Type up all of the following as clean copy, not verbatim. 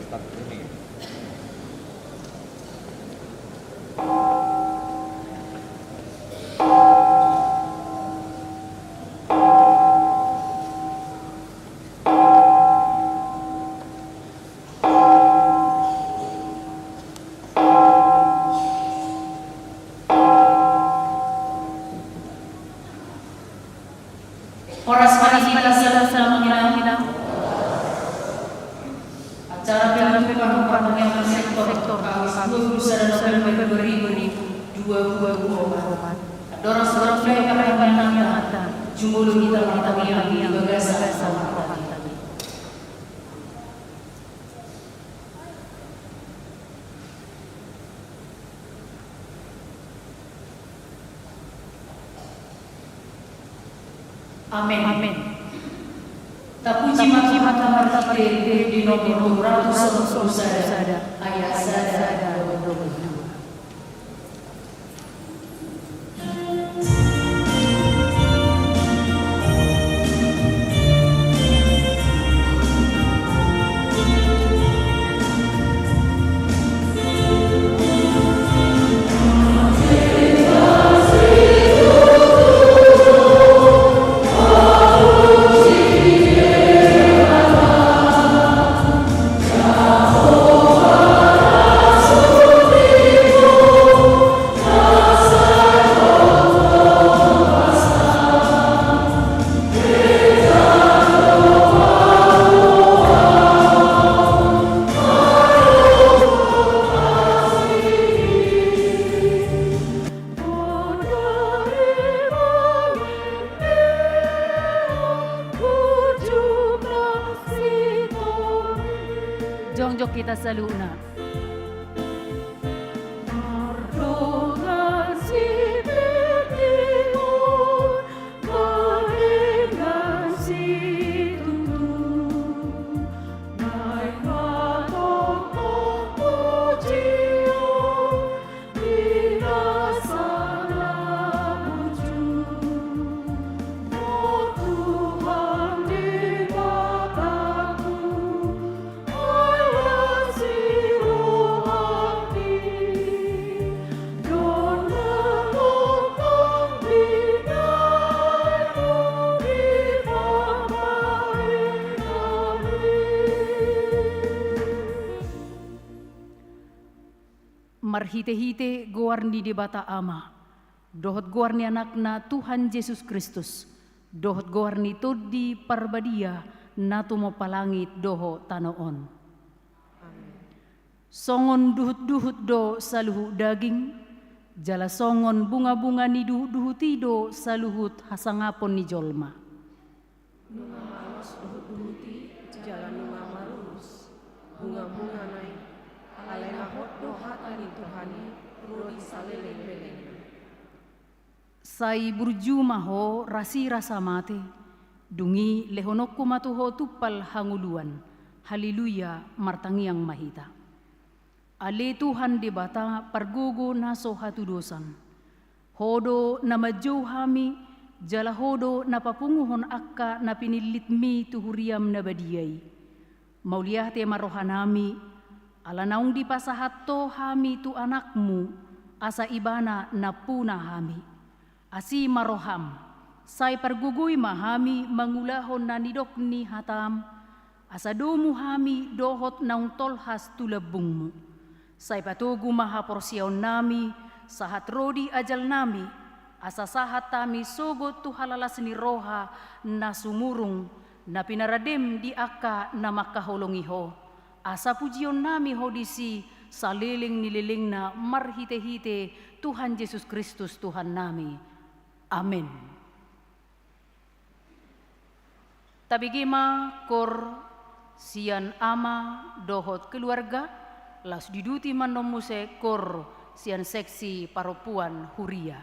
Start ini. Horas kita sama kita. Acara pembentukan yang sektor 21 November 2024. Dorong supaya kata jumlah kita yang gagasan sama tadi. Amin. Amin. Tapuji mata di nomor 200 ayat 1. Jongjok kita saluna. Marhite-hite goarni di bata ama, dohot goarni anakna Tuhan Yesus Kristus, dohot goarni todi parbadia natumo palangit doho tanoon. Songon duhut-duhut do saluhu daging, jala songon bunga-bunga ni duhut-duhuti do saluhut hasangapon ni jolma. Nunga malos duhut-duhuti, jala nunga malus, bunga-bunga naik. Alena hot dohata ni Tuhani, rodi saleleng-beleng. Sai burjuma ho rasi rasa mate, dungi lehonokku matuho tupal hanguluan, haleluya martangiang mahita. Ale Tuhan di bata pargogo naso hatu dosan, hodo na majau hami, jala hodo na papunguhon akka na pinilitmi tuhuriam na badiyay. Mauliate marohanami, ala naung di pasahatto hami tu anakmu, asa ibana na puna hami. Asi maroham, say pargugoy mahami mangulahon na nidok ni hatam, asa domu hami dohot naung tolhas tulabungmu. Say patugu mahaporsyaw nami, sahat rodi ajal nami, asa sahat tami sogot tu halalas ni roha na sumurung, na pinaradem di akka na makaholongiho. Asa pujion nami hodisi saliling nililing na marhite-hite Tuhan Yesus Kristus Tuhan nami. Amin. Tabigima kor sian ama dohot keluarga las diduti manomuse kor sian seksi paropuan huria.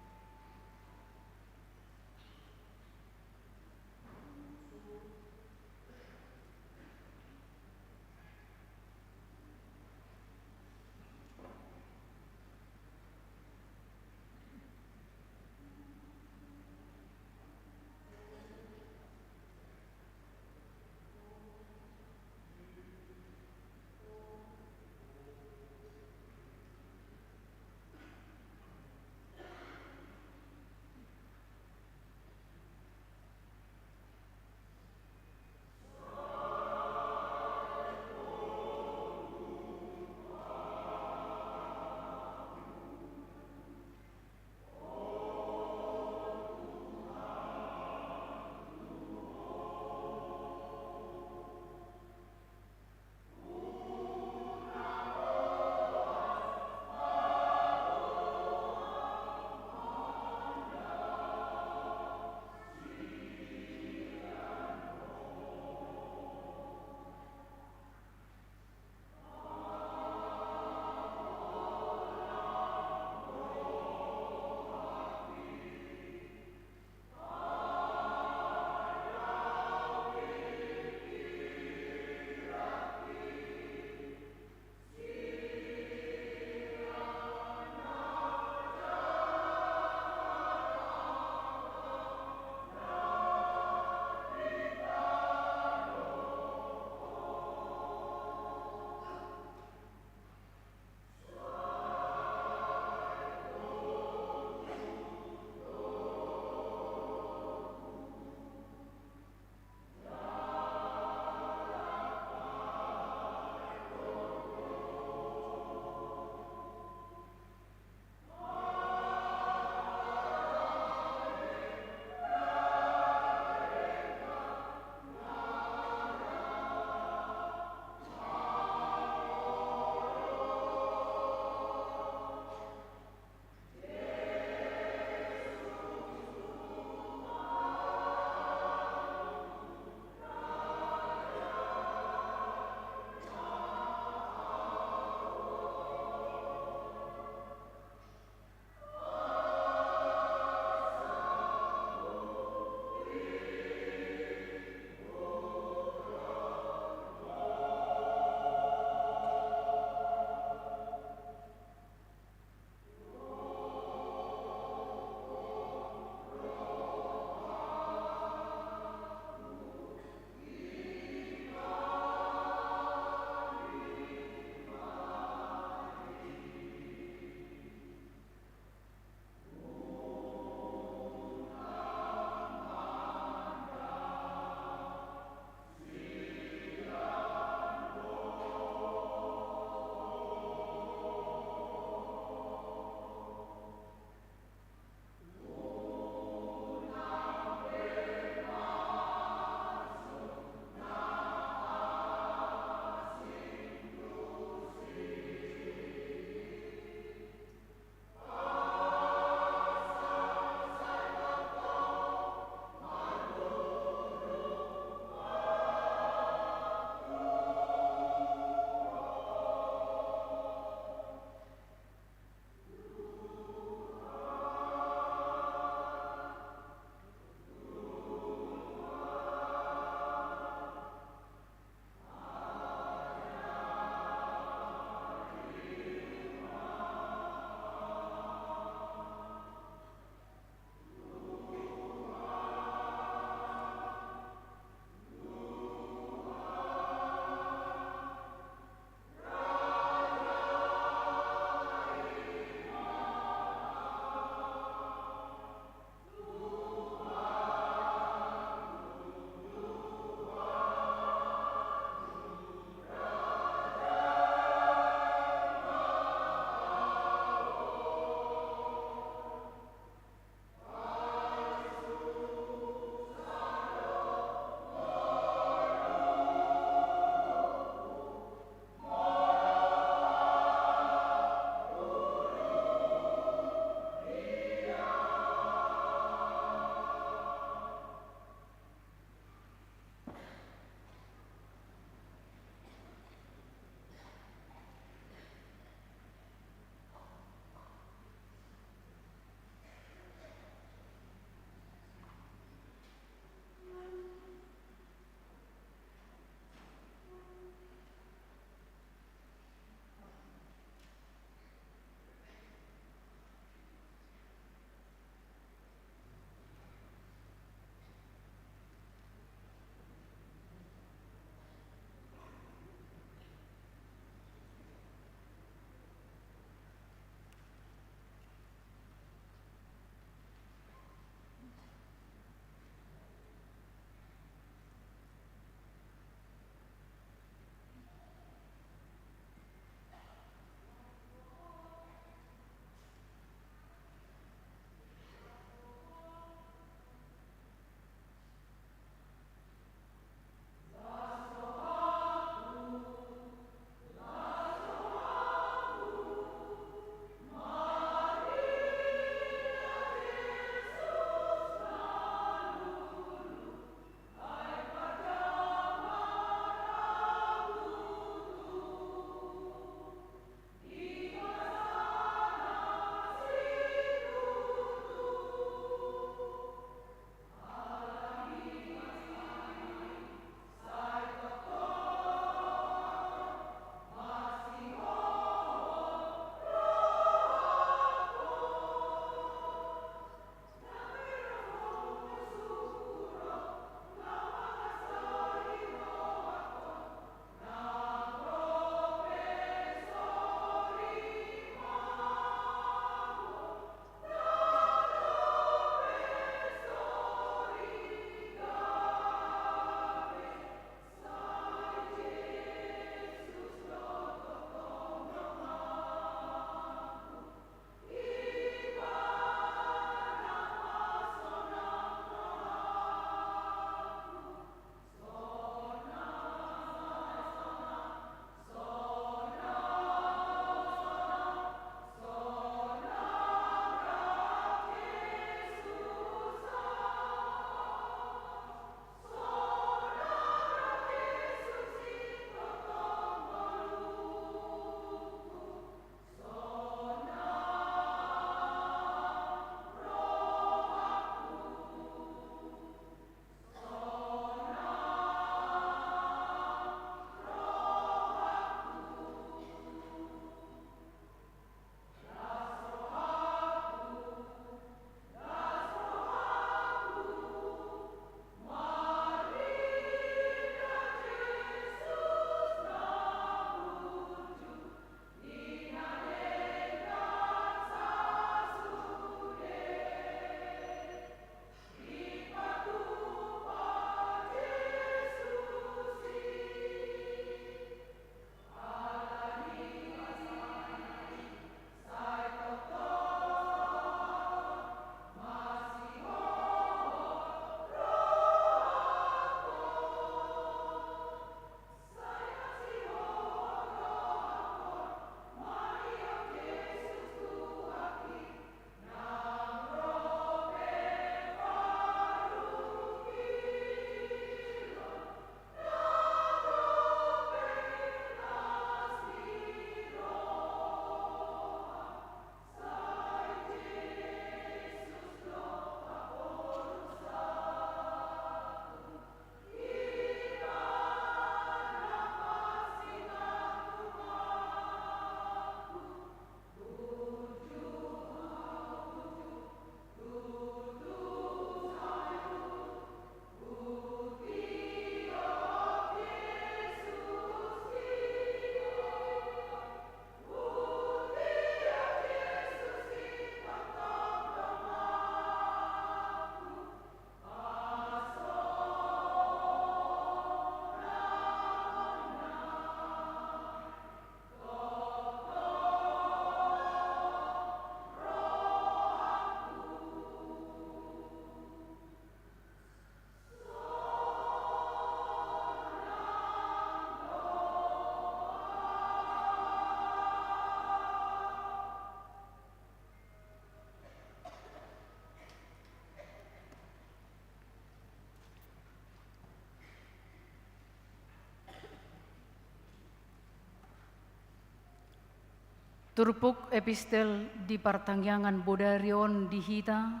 Turpuk epistel di partangyangan bodarion di hita,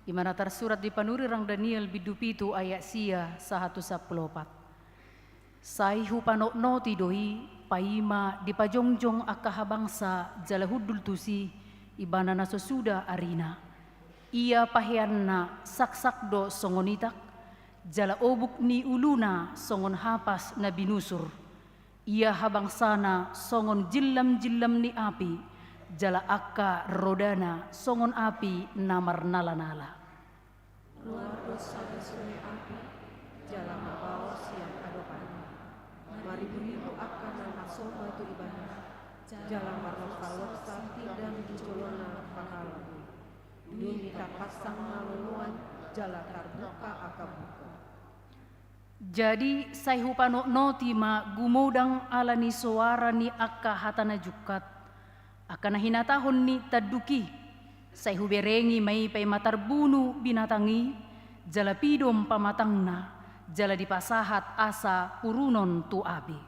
di mana tersurat di panuri rang Daniel bidupitu ayat sia 114. Sai hupanok noti doi paima di pajongjong akahabangsa jala hudul tusi ibana na sesuda arina. Ia pahianna saksakdo songonitak jala obuk ni uluna songon hapas na binusur. Ia habangsana songon jillam-jillam ni api jala akka rodana songon api namar nala-nala. Luar dosa sungai api, jala mabaos yang adopan. Mari beribu akan nama soma tu ibadah, jala marlosa-losa tidak dijolona pahala. Duni pasang naluluan, jala terbuka akabuka. Jadi sai hupanok noti ma gumodang alani suara ni akka hatana jukat. Akana hinatahon ni taduki. Sai huberengi mai pay matarbunu binatangi. Jala pidom pamatangna. Jala dipasahat asa purunon tu abi.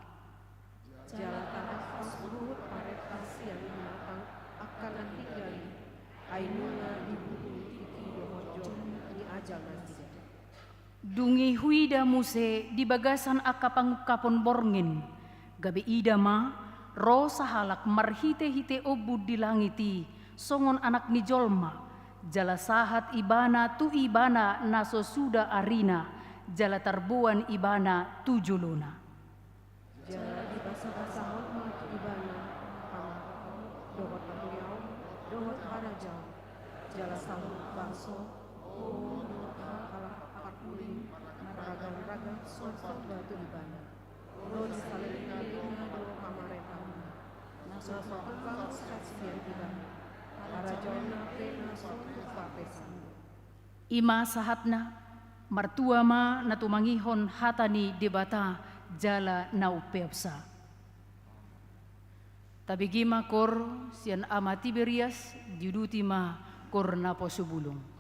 Jala tanah luhut paretas yang binatang akan tinggali. Ainuna dibunuh tiki dohojong ni ajal nanti. Dungi huida muse di bagasan akapangkapon borngin. Gabi ida ma, ro sahalak marhite-hite obud di langiti, songon anak ni jolma. Jala sahat ibana tu ibana naso suda arina, jala tarbuan ibana tu juluna. Jala di basa-basa hormat ibana, pamakau, dohot pangyaw, dohot harajau. Jala sahut baso, kuling, ragam-ragam sosok batu ibana. Rodi salina do kamaretam. Sosok kembang saksian ibana. Harajona pena sosok papesan. Ima sahatna, martua ma natumangihon hatani debata jala naupeopsa. Tabigima kor sian ama Tiberias diuduti ma kor napo subulung.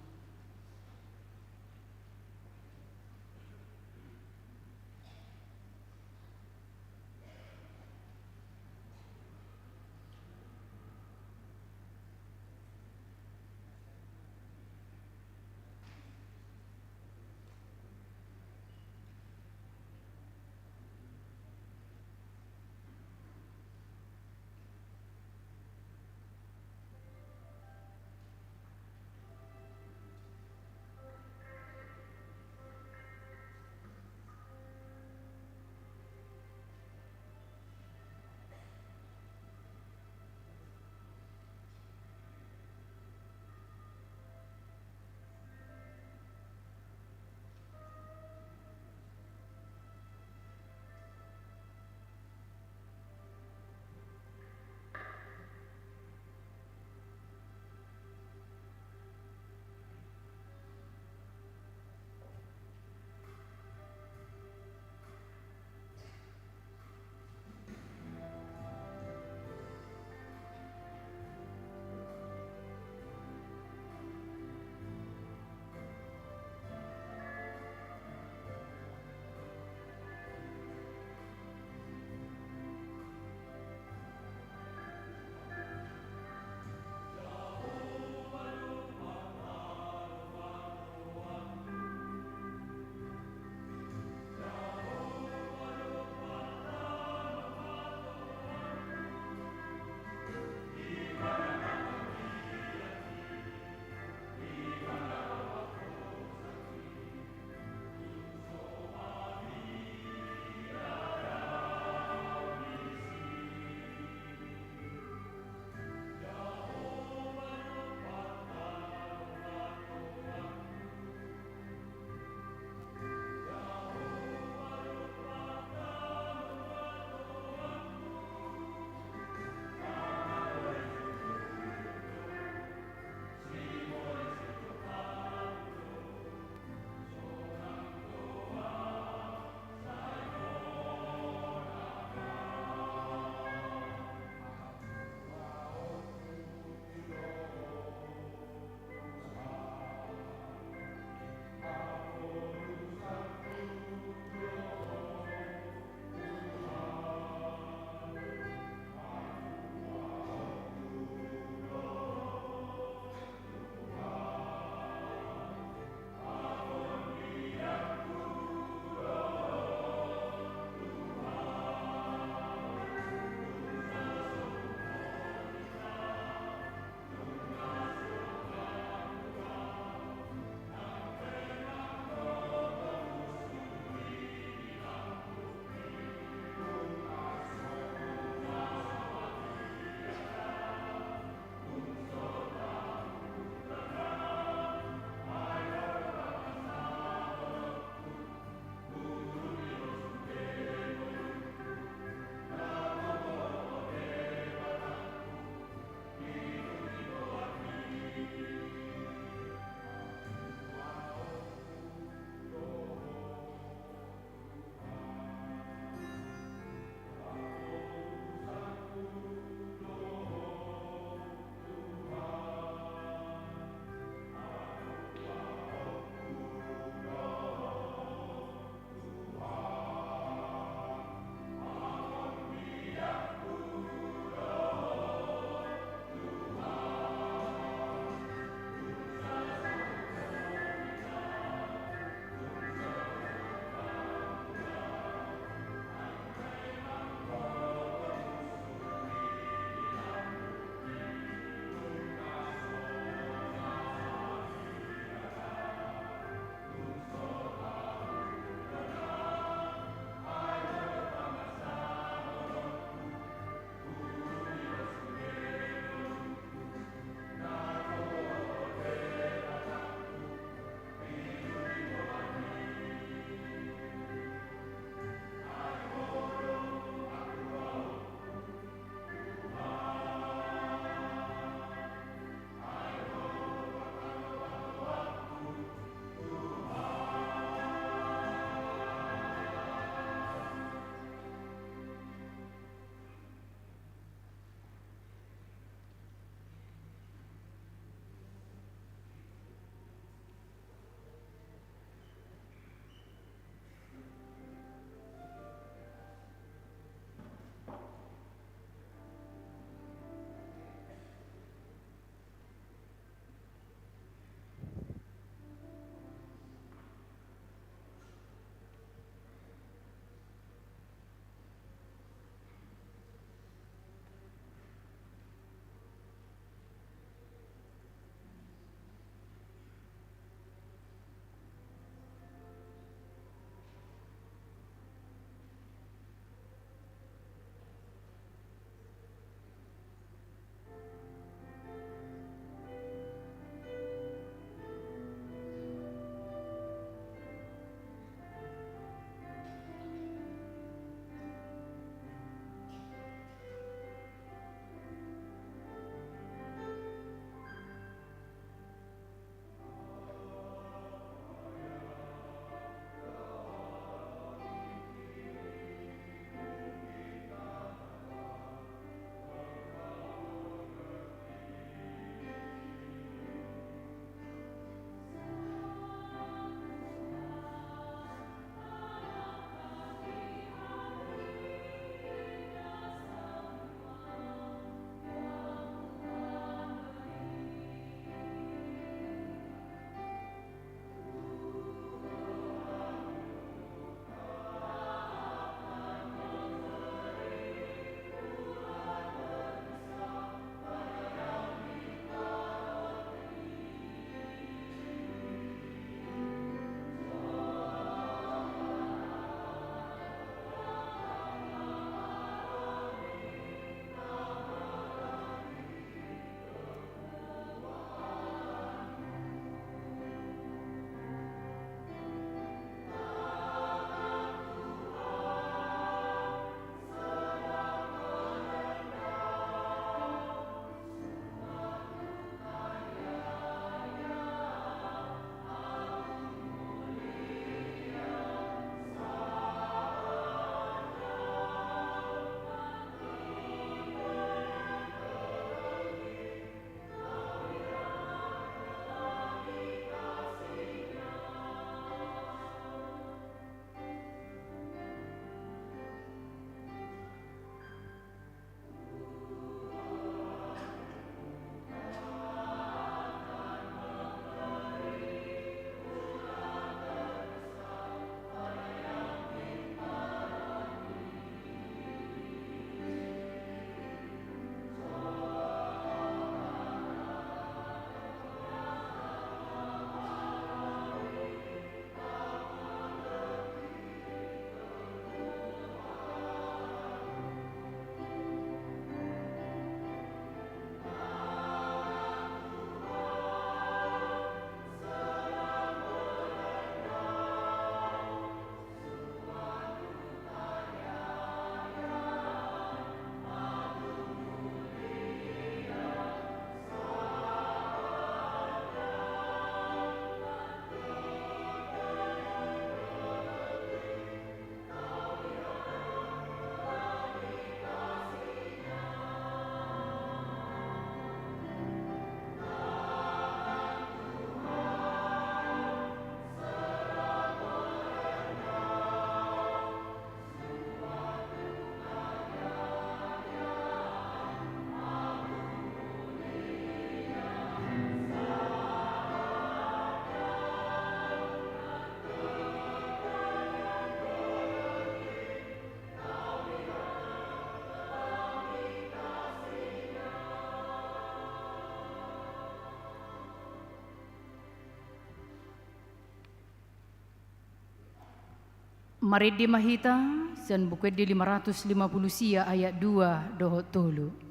Mari di mahita dan buku di 550 sia ayat 2 dohot tolu.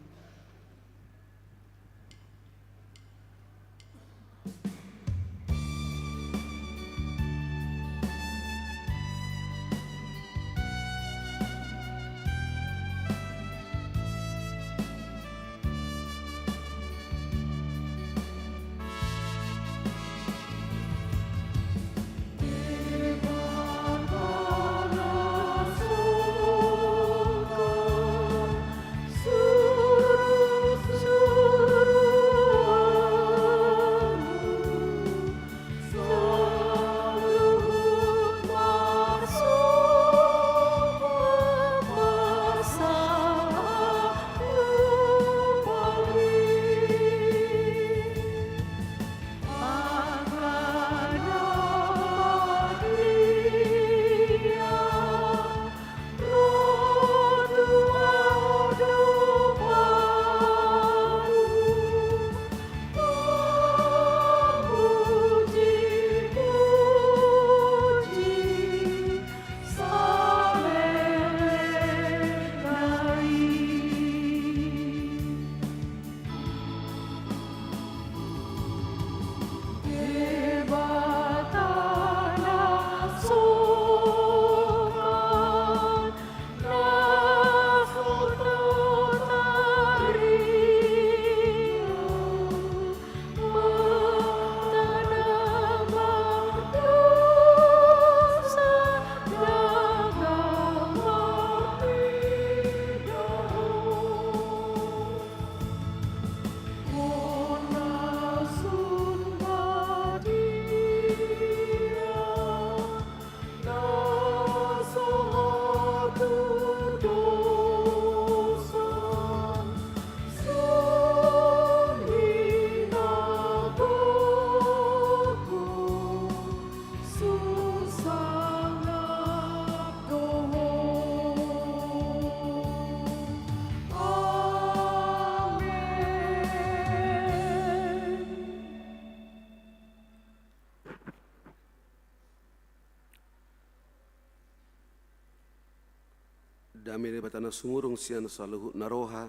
Dami de batana sumurung sian saluhut naroha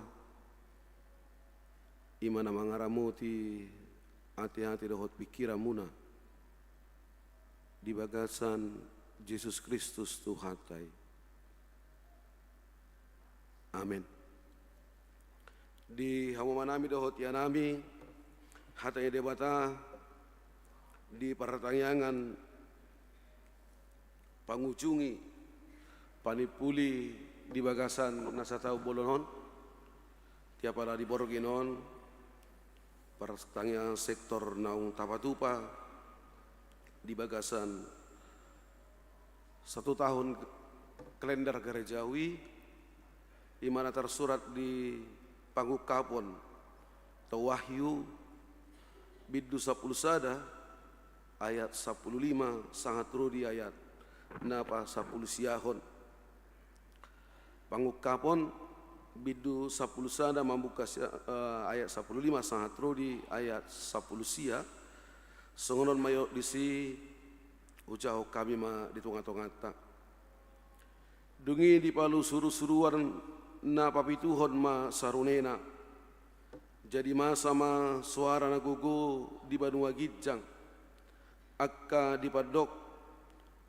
imana mangaramuti hati-hati dohot pikiran muna di bagasan Yesus Kristus Tuhatai. Amin. Di hamumanami dohot yanami hatanya debata di pertanyaan pangujungi panipuli di bagasan nasatau bolonon tiapala di boroginon pertanyaan sektor naung tapatupa di bagasan 1 tahun kalender gerejawi di mana tersurat di Pangukapon atau Wahyu biddu 10 sada ayat 15 sangat rudi ayat napa 10 siahon Pangukapon biddu 10 sada membuka ayat 15 sangat rudi ayat 10 sia songonon mayo disi ujau kami ma di tengah-tengah dungi di palu suruh-suruan na papituhon ma sarunena jadi masa ma suara na gugu di Banua Gijang akka di padok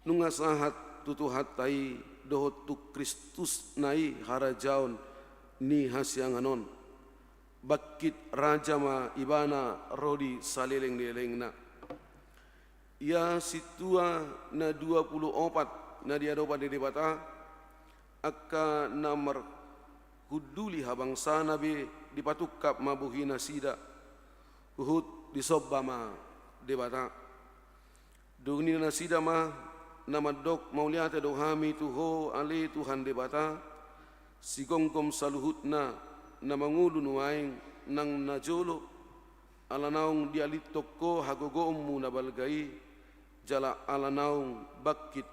nunga sahat tutuhat tai dohot tu Kristus nai harajaon ni hasyanganon bakit raja ma ibana rodi saleleng delengna ia situa na 24 na dia dopa di debata akka namar huduli habang sana be dipatukap mabuhina sida uhud disobama debata dugni na sida ma namadok mauliate dohami tuho ale Tuhan debata sigongkom saluhutna na mangulu nuaing nang najolo alanaung dialitokko hagogomu nabalgai jala alanaung bakit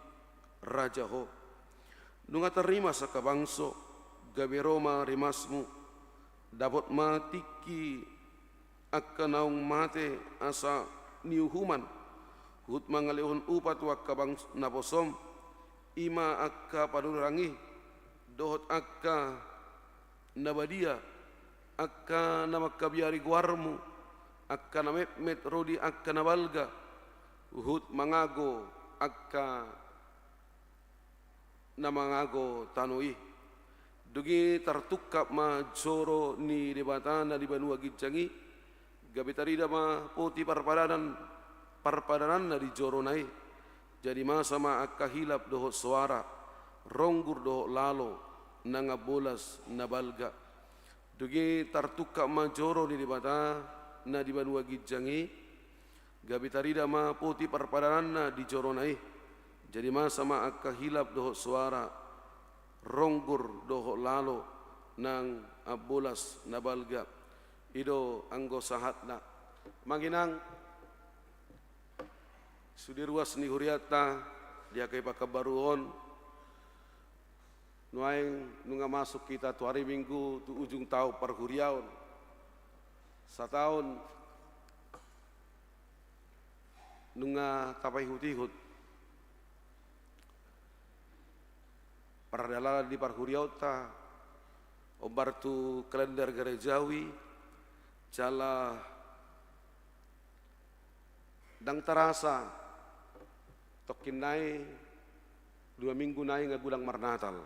raja ho nunga terima sakabangso gaberoma rimasmu dapat matiki akka naung mate asa niuhuman hut mangalehon upat wakabang naposom ima akka panurangi dohot akka nabadia akka namakkabiari guarmu akka namepmet rodi akka nabalga uhut mangago akka namangago tanoi dugi tartukap ma joro ni debatana di Banua Gidjangi gabetarida ma poti parpadanan na di joro nai jadi masama akka hilap dohot suara ronggur dohot lalo nanga bolas nabalga dugi tartukap ma joro ni debata na di Banua Gidjangi gabetarida ma poti parpadanan na di joro nai jadi masama akka hilap dohot suara ronggur dohok lalo nang abolas nabalga ido anggo sahatna manginang sudiruas ni huriata dia kay pakabaruon nuaing nunga masuk kita tu hari Minggu tu ujung tau parhuriaon satahun nunga tapai hutihut Pardala di parhuriauta obar tu kalender gerejawi jala dang terasa tokin nai 2 minggu nai ngagulang marnatal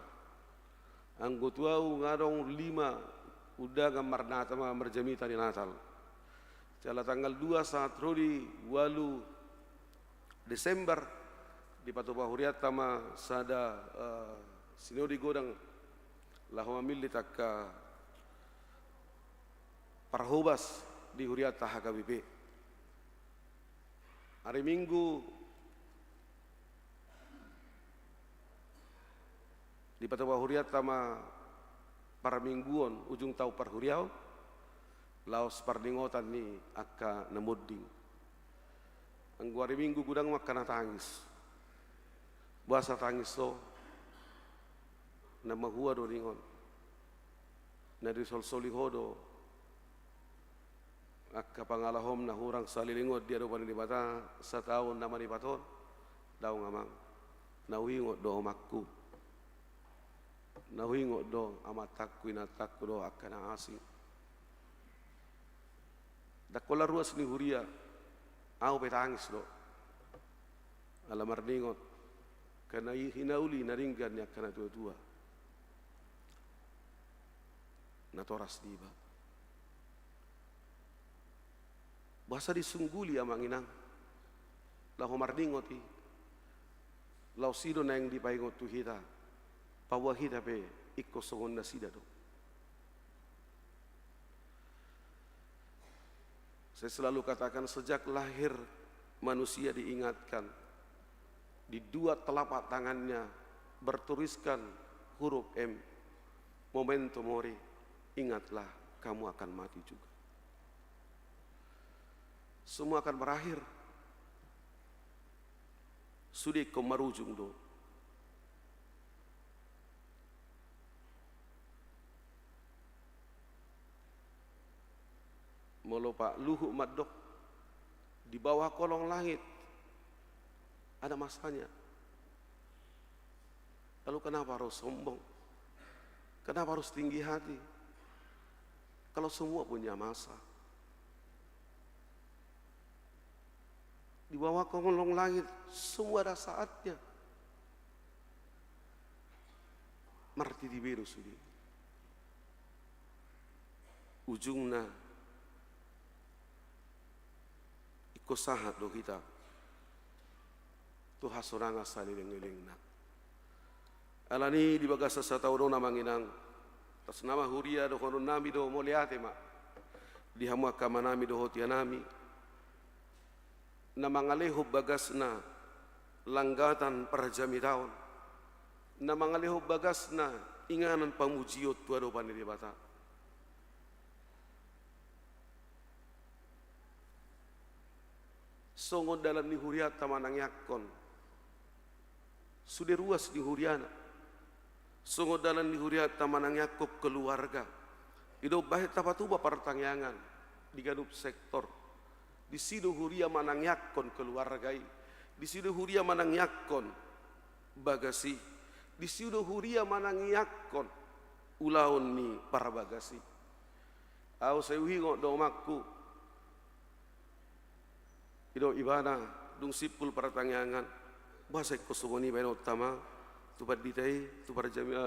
anggo tuau ngadong 5 udah ngamar natal merjamita di natal jala tanggal 2 saat rodi 8 Desember di patu pahuriata ma sada sinodi godang lahoma milli takka parhobas di huriata HKBP. Hari Minggu di patawa huriata ma para mingguon ujung tau parhuriau laos pardingotan ni akka namudding. Anggo hari Minggu gudang makana tangis. Bahasa tangis so na mahua do ringon na risol-soli hodo akka pangalahom na hurang salilingod dia do panidibata sa taon na manipaton daw ngamang nawingot do omakku nawingot do amatakku inatakku do akka na asing dakola ruas ni huria au petangis do alamar ningot kana hinauli naringgan nya kana tua-tua natoras diba bahasa disungguli amang inang lahu mardingoti lau sido na yang dipaingot tu hita pawahita pe ikko songon na sida do saya selalu katakan sejak lahir manusia diingatkan di 2 telapak tangannya bertuliskan huruf M memento mori ingatlah kamu akan mati juga. Semua akan berakhir. Sudah kau marujung do. Molo Pak Luhuk Madok di bawah kolong langit ada masanya. Lalu kenapa harus sombong? Kenapa harus tinggi hati? Kalau semua punya masa. Di bawah kolong langit semua ada saatnya. Marti di biru sudi. Ujungna ikut sahat do kita. Tu hasoranga saliling-lilingna. Alani di bagasa satauno namanginang tas nama huria do kono nami do moliate ma di hamu akamanami do hotianami namangaleho bagasna langgatan perjami taon namangaleho bagasna inganan pamujiot tua do paniri bata songo dalam ni huria tamanang yakon sudah ruas di huriana songo dalan ni huriat tamanang yakop keluarga ido bahit tapatuba partangyangan di ganup sektor di sido huria manang yakon keluargai di sido huria manang yakon bagasi disiudo huria manangiakon ulaon ni para bagasi. Au seuhi ngok domakku ido ibana dung sipul paratangiangan bahasa kosongoni baino utama tu paditai tu parjami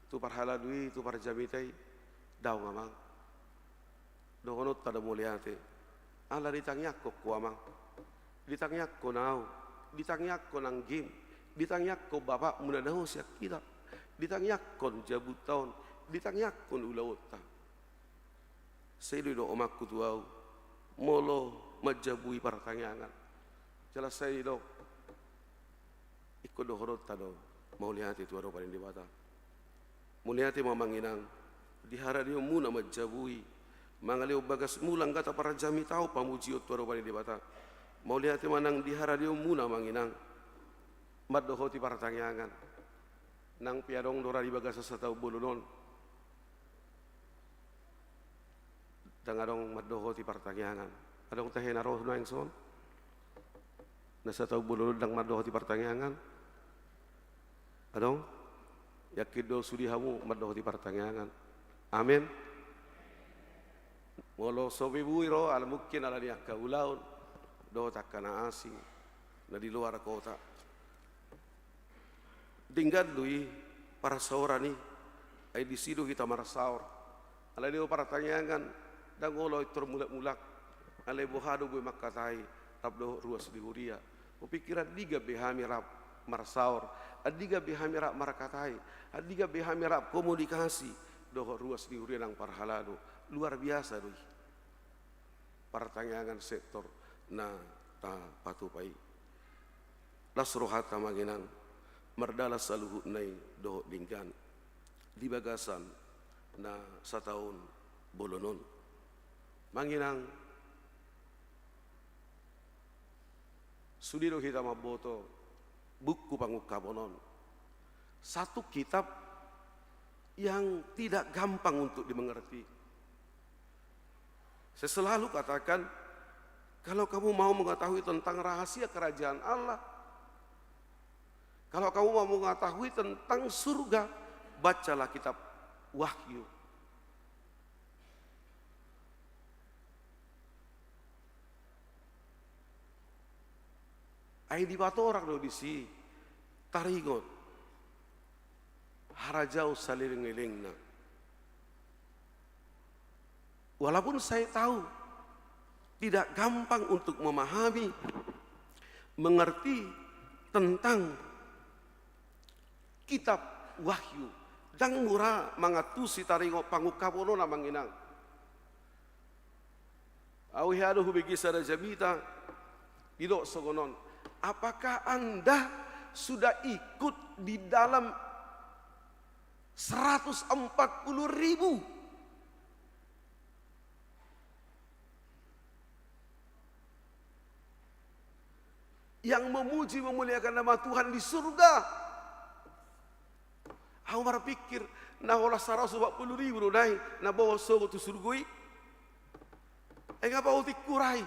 tu parhaladui tu parjamitai daw ngamang dokonot tada muliate ala ditangyak ko kuamang ditangyak ko nau ditangyak ko nang game ditangyak ko bapak munadaho siak kita ditangyak kon jabut tahun ditangyak kon ulawota seido omakku tuau molo majabui paratangiangan jelas saya do ikut dohorot tado mau lihat itu aro paling dibata muliati mamanginang dihara dia muna majabui mangaleo bagas mulang kata para jami tahu pamujiot tu aro paling dibata mau lihat manang dihara dia muna manginang mat dohoti paratangiangan nang piadong dora di bagas satau bulunon dangadong mat dohoti paratangiangan adong tahen aroh na yang son nasa tau bulunon dang mat dohoti paratangiangan adong yakin do sudi hamu mat dohoti paratangiangan amin molo sobi buiro ala mungkin ala niak kaulaun do takana asing na di luar kota dinggan lui para saurani ay disido kita marasaur ala dio paratangiangan dang olo itor mulak-mulak ale bohado gue makatai rabdo ruas di huria pikiran diga behami rap marasaur adiga behami rap marakatai adiga behami rap komunikasi doho ruas di huria nang parhalado luar biasa doi paratangiangan sektor na ta patupai lasrohata maginang mardala saluhut nai doho dinggan di bagasan na sataun bolonon manginang sudiro kita maboto buku pangukabonon satu kitab yang tidak gampang untuk dimengerti. Saya selalu katakan kalau kamu mau mengetahui tentang rahasia kerajaan Allah, kalau kamu mau mengetahui tentang surga, bacalah kitab Wahyu. Ai di batu orang do disi tarigot harajau saliring-lilingna. Walaupun saya tahu tidak gampang untuk memahami, mengerti tentang kitab Wahyu dan murah mangatusi tarigot pangukabono na manginang. Awi hadu hubigi sada jamita idok sogonon. Apakah Anda sudah ikut di dalam 140.000 yang memuji memuliakan nama Tuhan di surga? Aku berpikir, nah olah 140.000 nai, nah bawa sogo tu surgui, ngapa utik kurai?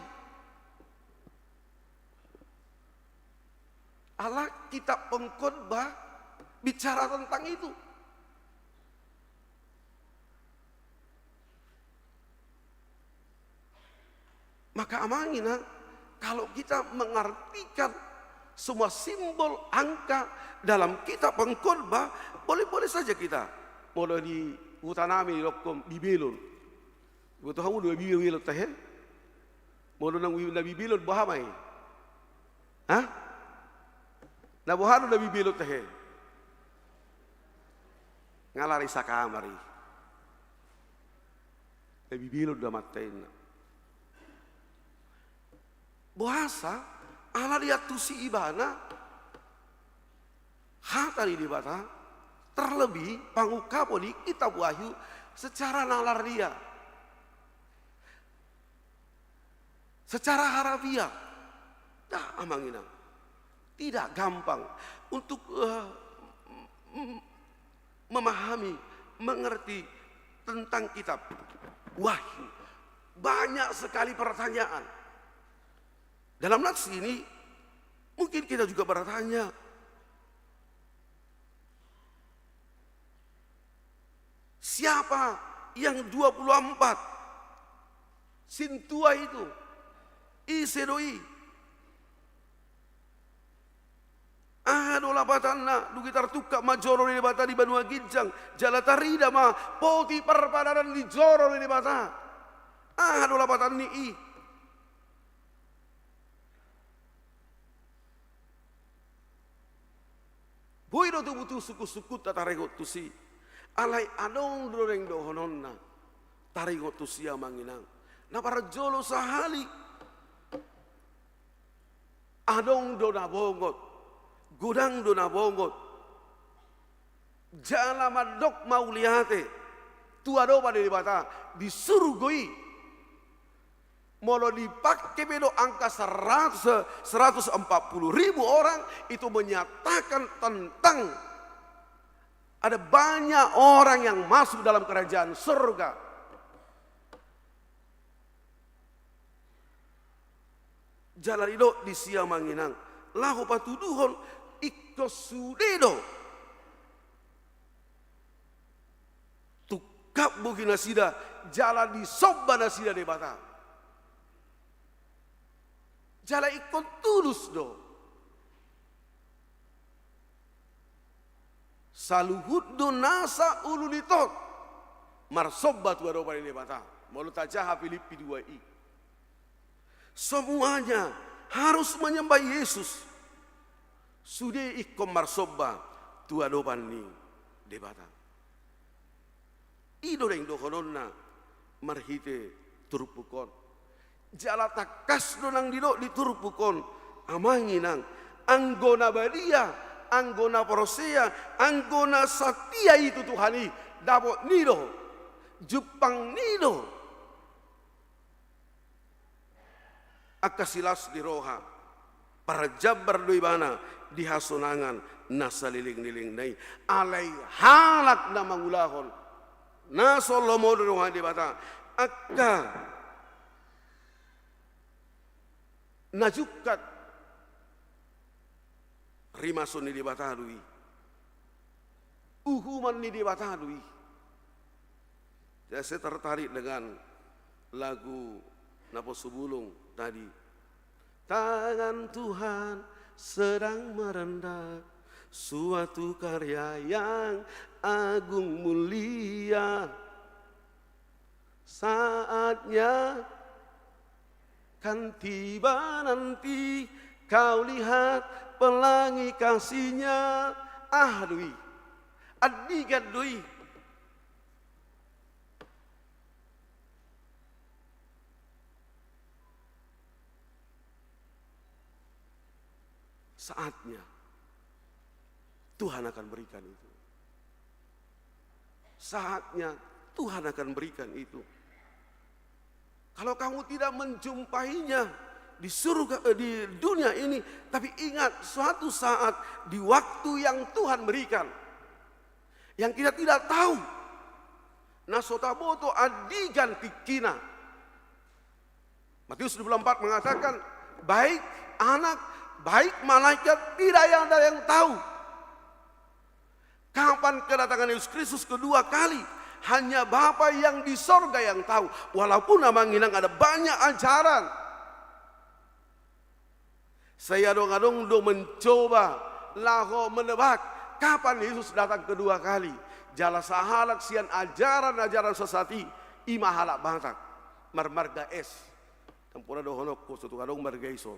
Allah kitab pengkhotbah bicara tentang itu. Maka amangina kalau kita mengartikan semua simbol angka dalam kitab pengkhotbah, boleh-boleh saja kita. Mulai di utanami lokom bibelon. Betul kamu dua bibelon teh? Mulai nang bibelon bahamai. Hah? Nabuhano na bibilot tahe ngalari sa kamari na bibilot na matain na buhasa ala lihat tu si ibana hatari di bata terlebih pangukapo di kitab Wahyu secara nalar dia secara harafiah dah amanginang. Tidak gampang untuk memahami, mengerti tentang kitab Wahyu. Banyak sekali pertanyaan. Dalam nats ini mungkin kita juga bertanya, Siapa yang 24? Sintua itu. Isedoi. Adola batanna dugi tartuka majoro ni bata di Banua Ginjang jala tarida ma poti parpadaran di joro ni bata. Adola batan ni i. Boiro tu butuh suku-suku tataregot tu si. Alai adong doreng dohononna. Taregot tu sia manginang. Na para jolo sahali. Adong do nabongot. Gudang do nabongot. Jala madok mauliate. Tuado pada di bata. Disurugoi. Molo dipakai bedo angka 140.000 orang itu menyatakan tentang ada banyak orang yang masuk dalam kerajaan surga. Jalan itu di sia manginang. Lahu patuduhon ikko sudedo. Tukap buki nasida jalan di sobba nasida di bata. Jalan ikon tulus do. Saluhud do nasa ululitot. Marsobba tu adopan ini bata. Malu tajaha Filipi 2i. Semuanya harus menyembah Yesus. Sudah ikon marsobba tu adopan ini di bata. Ido yang dokononna marhite turpukon. Jala takas donang dino diturpukon amanginang anggona badia anggona prosea anggona satia itu Tuhani dapot nido Jepang nido akasilas di roha para jabar doibana di hasunangan nasaliling-liling nai alai halak na mangulahon nasolomo roha di bata akka najukat rimason ni di batadui uhuman ni di batadui. Jadi saya tertarik dengan lagu Napo Subulung tadi. Tangan Tuhan sedang merendah suatu karya yang agung mulia. Saatnya kan tiba nanti kau lihat pelangi kasihnya. Ah dui, adigat dui. Saatnya Tuhan akan berikan itu. Saatnya Tuhan akan berikan itu. Kalau kamu tidak menjumpainya di surga, di dunia ini, tapi ingat suatu saat di waktu yang Tuhan berikan, yang kita tidak tahu. Nasotaboto adigan tikina. Matius 24 mengatakan, baik anak, baik malaikat tidak ada yang tahu kapan kedatangan Yesus Kristus kedua kali. Hanya Bapa yang di sorga yang tahu. Walaupun amanginang ada banyak ajaran. Saya dong-dong mencoba laho menebak kapan Yesus datang kedua kali. Jala sahalak sian ajaran-ajaran sesati ima halak batak marmarga es. Tempura dohonok ko suatu kadong marga iso.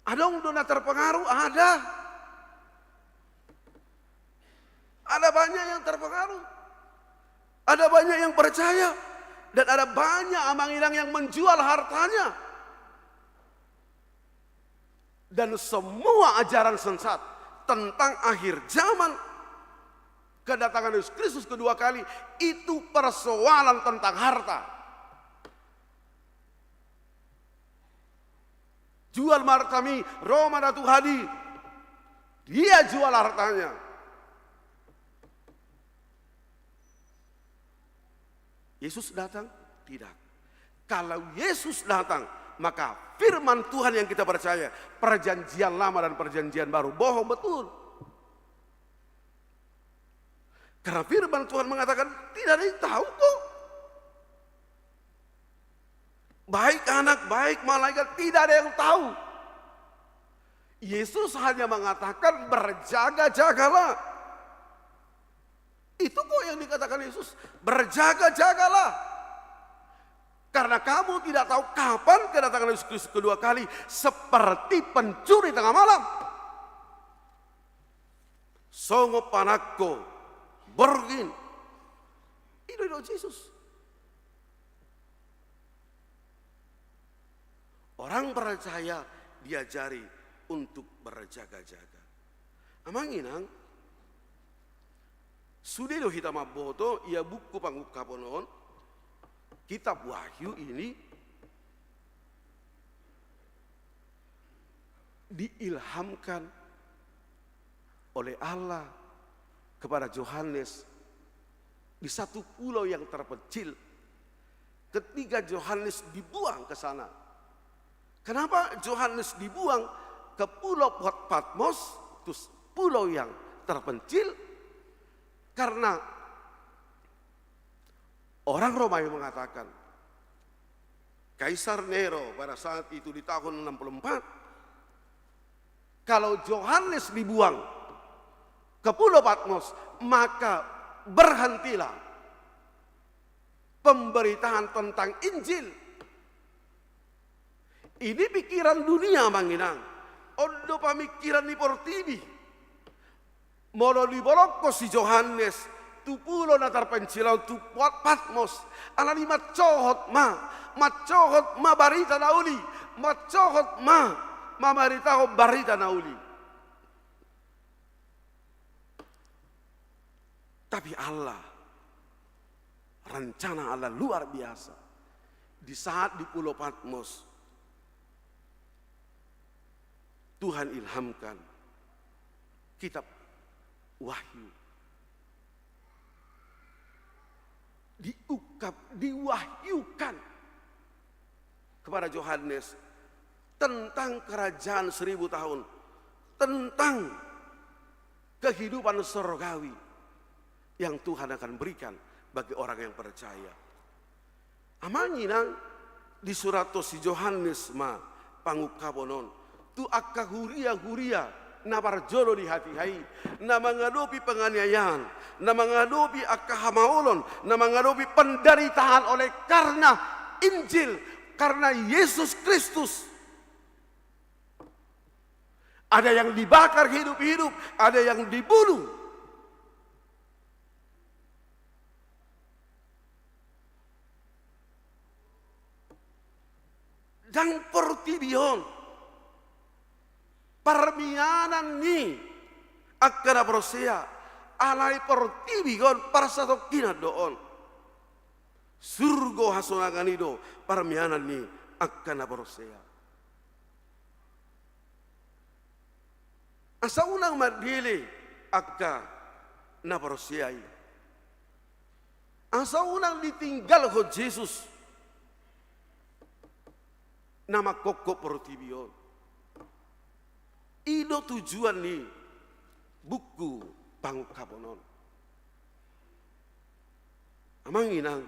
Adong dona terpengaruh ada. Ada banyak yang terpengaruh. Ada banyak yang percaya. Dan ada banyak amanginang yang menjual hartanya. Dan semua ajaran sesat tentang akhir zaman, kedatangan Yesus Kristus kedua kali, itu persoalan tentang harta. Jual martami, Roma Datu Hadi, dia jual hartanya. Yesus datang? Tidak. Kalau Yesus datang, maka firman Tuhan yang kita percaya, perjanjian lama dan perjanjian baru, bohong betul. Karena firman Tuhan mengatakan tidak ada yang tahu kok. Baik anak, baik malaikat, tidak ada yang tahu. Yesus hanya mengatakan berjaga-jagalah. Itu kok yang dikatakan Yesus, berjaga-jagalah. Karena kamu tidak tahu kapan kedatangan Yesus Kristus kedua kali, seperti pencuri tengah malam. Songo panakko, borgin. Itu Yesus. Orang percaya diajari untuk berjaga-jaga. Amanginang, sudah do kita maboto, ia buku panggukaponon, kitab Wahyu ini diilhamkan oleh Allah kepada Yohanes di satu pulau yang terpencil. Ketika Yohanes dibuang ke sana. Kenapa Yohanes dibuang ke pulau Patmos, terus pulau yang terpencil? Karena orang Romawi mengatakan, Kaisar Nero pada saat itu di tahun 64, kalau Yohanes dibuang ke pulau Patmos, maka berhentilah pemberitaan tentang Injil. Ini pikiran dunia manginang. Ondo pamikiran ni portibi. Molo di bolokko si Yohanes. Tu pulo na terpencilau tu Patmos. Alani macohot ma barita nauli. Macohot ma barita ho barita nauli. Tapi Allah, rencana Allah luar biasa. Di saat di pulau Patmos, Tuhan ilhamkan kitab Wahyu. Diwahyukan kepada Yohanes tentang kerajaan 1000 tahun, tentang kehidupan surgawi yang Tuhan akan berikan bagi orang yang percaya. Amanginang di surat si Yohanes ma pangukabonon tu akka huria na parjolo di hati hai, na menghadapi penganiayaan, na menghadapi akka hamaulon, na menghadapi penderitaan oleh karena Injil, karena Yesus Kristus. Ada yang dibakar hidup-hidup, ada yang dibunuh. Dan portibion permianan ni akkana prosea alai portibigon parsatokina doon surgo hasonaganido permianan ni akkana prosea asa unang madili akka na proseai asa unang ditinggal ko Jesus nama kokko portibion. Ino tujuan nih buku pangkabonon. Amanginang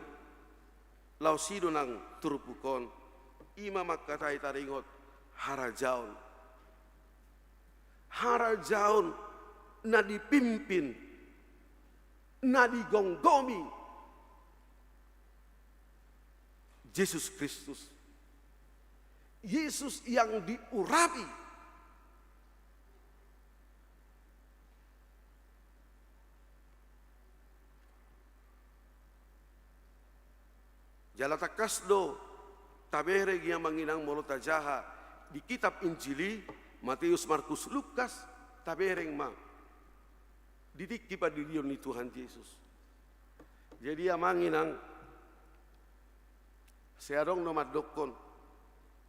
lausido nang turupukon ima makatai taringot harajaon. Harajaon na dipimpin, na digonggomi Yesus Kristus. Yesus yang diurapi. Jalata kasdo tabere yang manginang molota jaha di kitab Injili Matius, Markus, Lukas tabereng ma didiki pada dion ni Tuhan Yesus. Jadi manginang seadong nomad dokon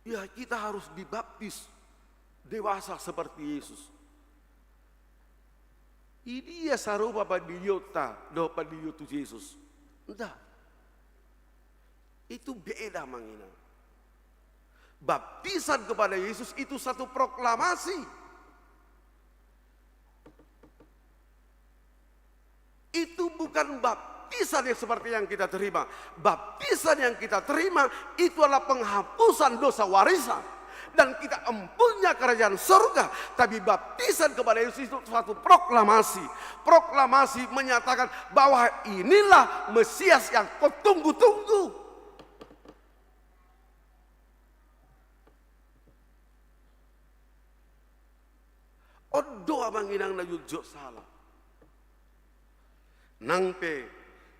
ya kita harus dibaptis dewasa seperti Yesus. Ini ya sarupa pada diota do pada diotu Yesus. Entah. Itu beda manginang. Baptisan kepada Yesus itu satu proklamasi. Itu bukan baptisan yang seperti yang kita terima. Baptisan yang kita terima itu adalah penghapusan dosa warisan. Dan kita empunya kerajaan surga. Tapi baptisan kepada Yesus itu suatu proklamasi. Proklamasi menyatakan bahwa inilah Mesias yang kau tunggu-tunggu. Odo amanginang na yudjo salah. Nangpe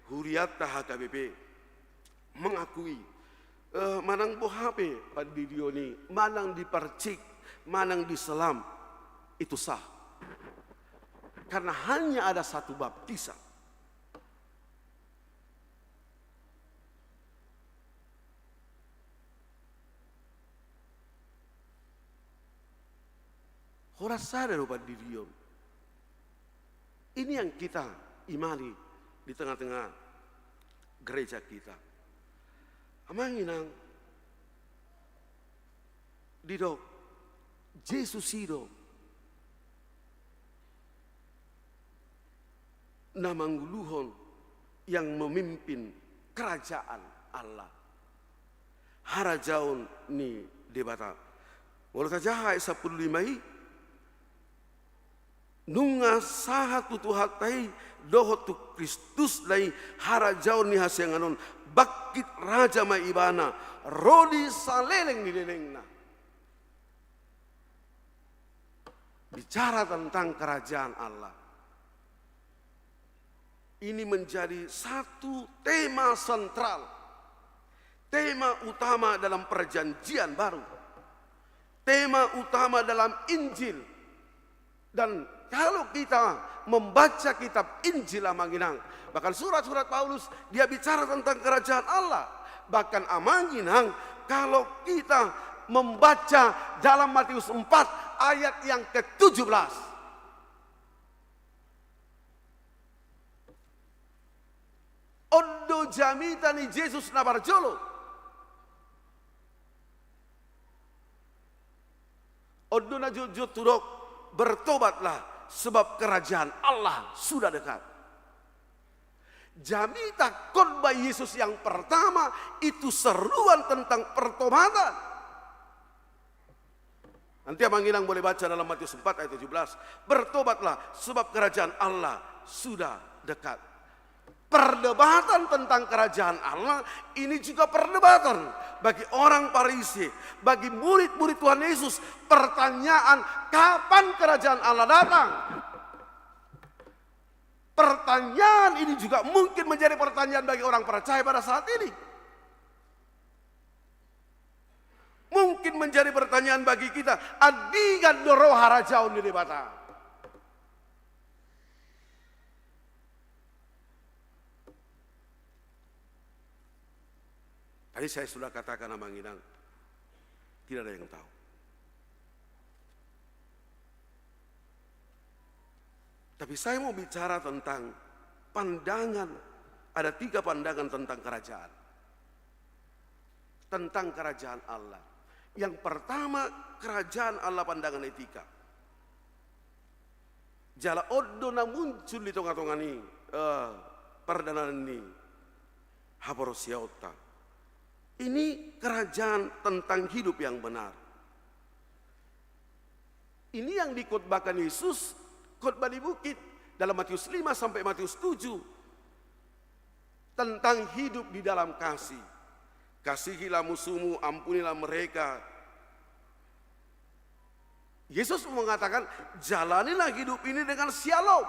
huriata HKBP mengakui manang bohape pada video ni, manang dipercik, manang diselam, itu sah. Karena hanya ada satu baptisan. Orang sadar pada video. Ini yang kita imani di tengah-tengah gereja kita. Amanginang didok Yesus hidup namangguluhon yang memimpin kerajaan Allah. Harajaon ni debata. Walau saja 15 nunga saha tutuhatai doho tu Kristus lai harajaon ni hasyanganon bakit raja mai ibana rodi saleleng di lelengna. Bicara tentang kerajaan Allah. Ini menjadi satu tema sentral. Tema utama dalam perjanjian baru. Tema utama dalam Injil. Dan kalau kita membaca kitab Injil Amanginang, bahkan surat-surat Paulus, dia bicara tentang kerajaan Allah. Bahkan Amanginang, kalau kita membaca dalam Matius 4 ayat yang ke-17. Odo jamita ni Yesus na barjolo. Odo na jujut turok, bertobatlah. Sebab kerajaan Allah sudah dekat. Jamita khotbah Yesus yang pertama itu seruan tentang pertobatan. Nanti Amanginang boleh baca dalam Matius 4 ayat 17. Bertobatlah sebab kerajaan Allah sudah dekat. Perdebatan tentang kerajaan Allah ini juga perdebatan bagi orang Farisi, bagi murid-murid Tuhan Yesus. Pertanyaan, kapan kerajaan Allah datang? Pertanyaan ini juga mungkin menjadi pertanyaan bagi orang percaya pada saat ini. Mungkin menjadi pertanyaan bagi kita. Adigan doro harajaun di debata. Tadi saya sudah katakan Amanginang, tidak ada yang tahu. Tapi saya mau bicara tentang pandangan, ada 3 pandangan tentang kerajaan. Tentang kerajaan Allah. Yang pertama, kerajaan Allah pandangan etika. Jala odo na muncul di tengah-tengah ini, perdana ini, haporosiota. Ini kerajaan tentang hidup yang benar. Ini yang dikhotbahkan Yesus, khotbah di bukit dalam Matius 5 sampai Matius 7 tentang hidup di dalam kasih. Kasihilah musuhmu, ampunilah mereka. Yesus mengatakan, jalanilah hidup ini dengan shalom.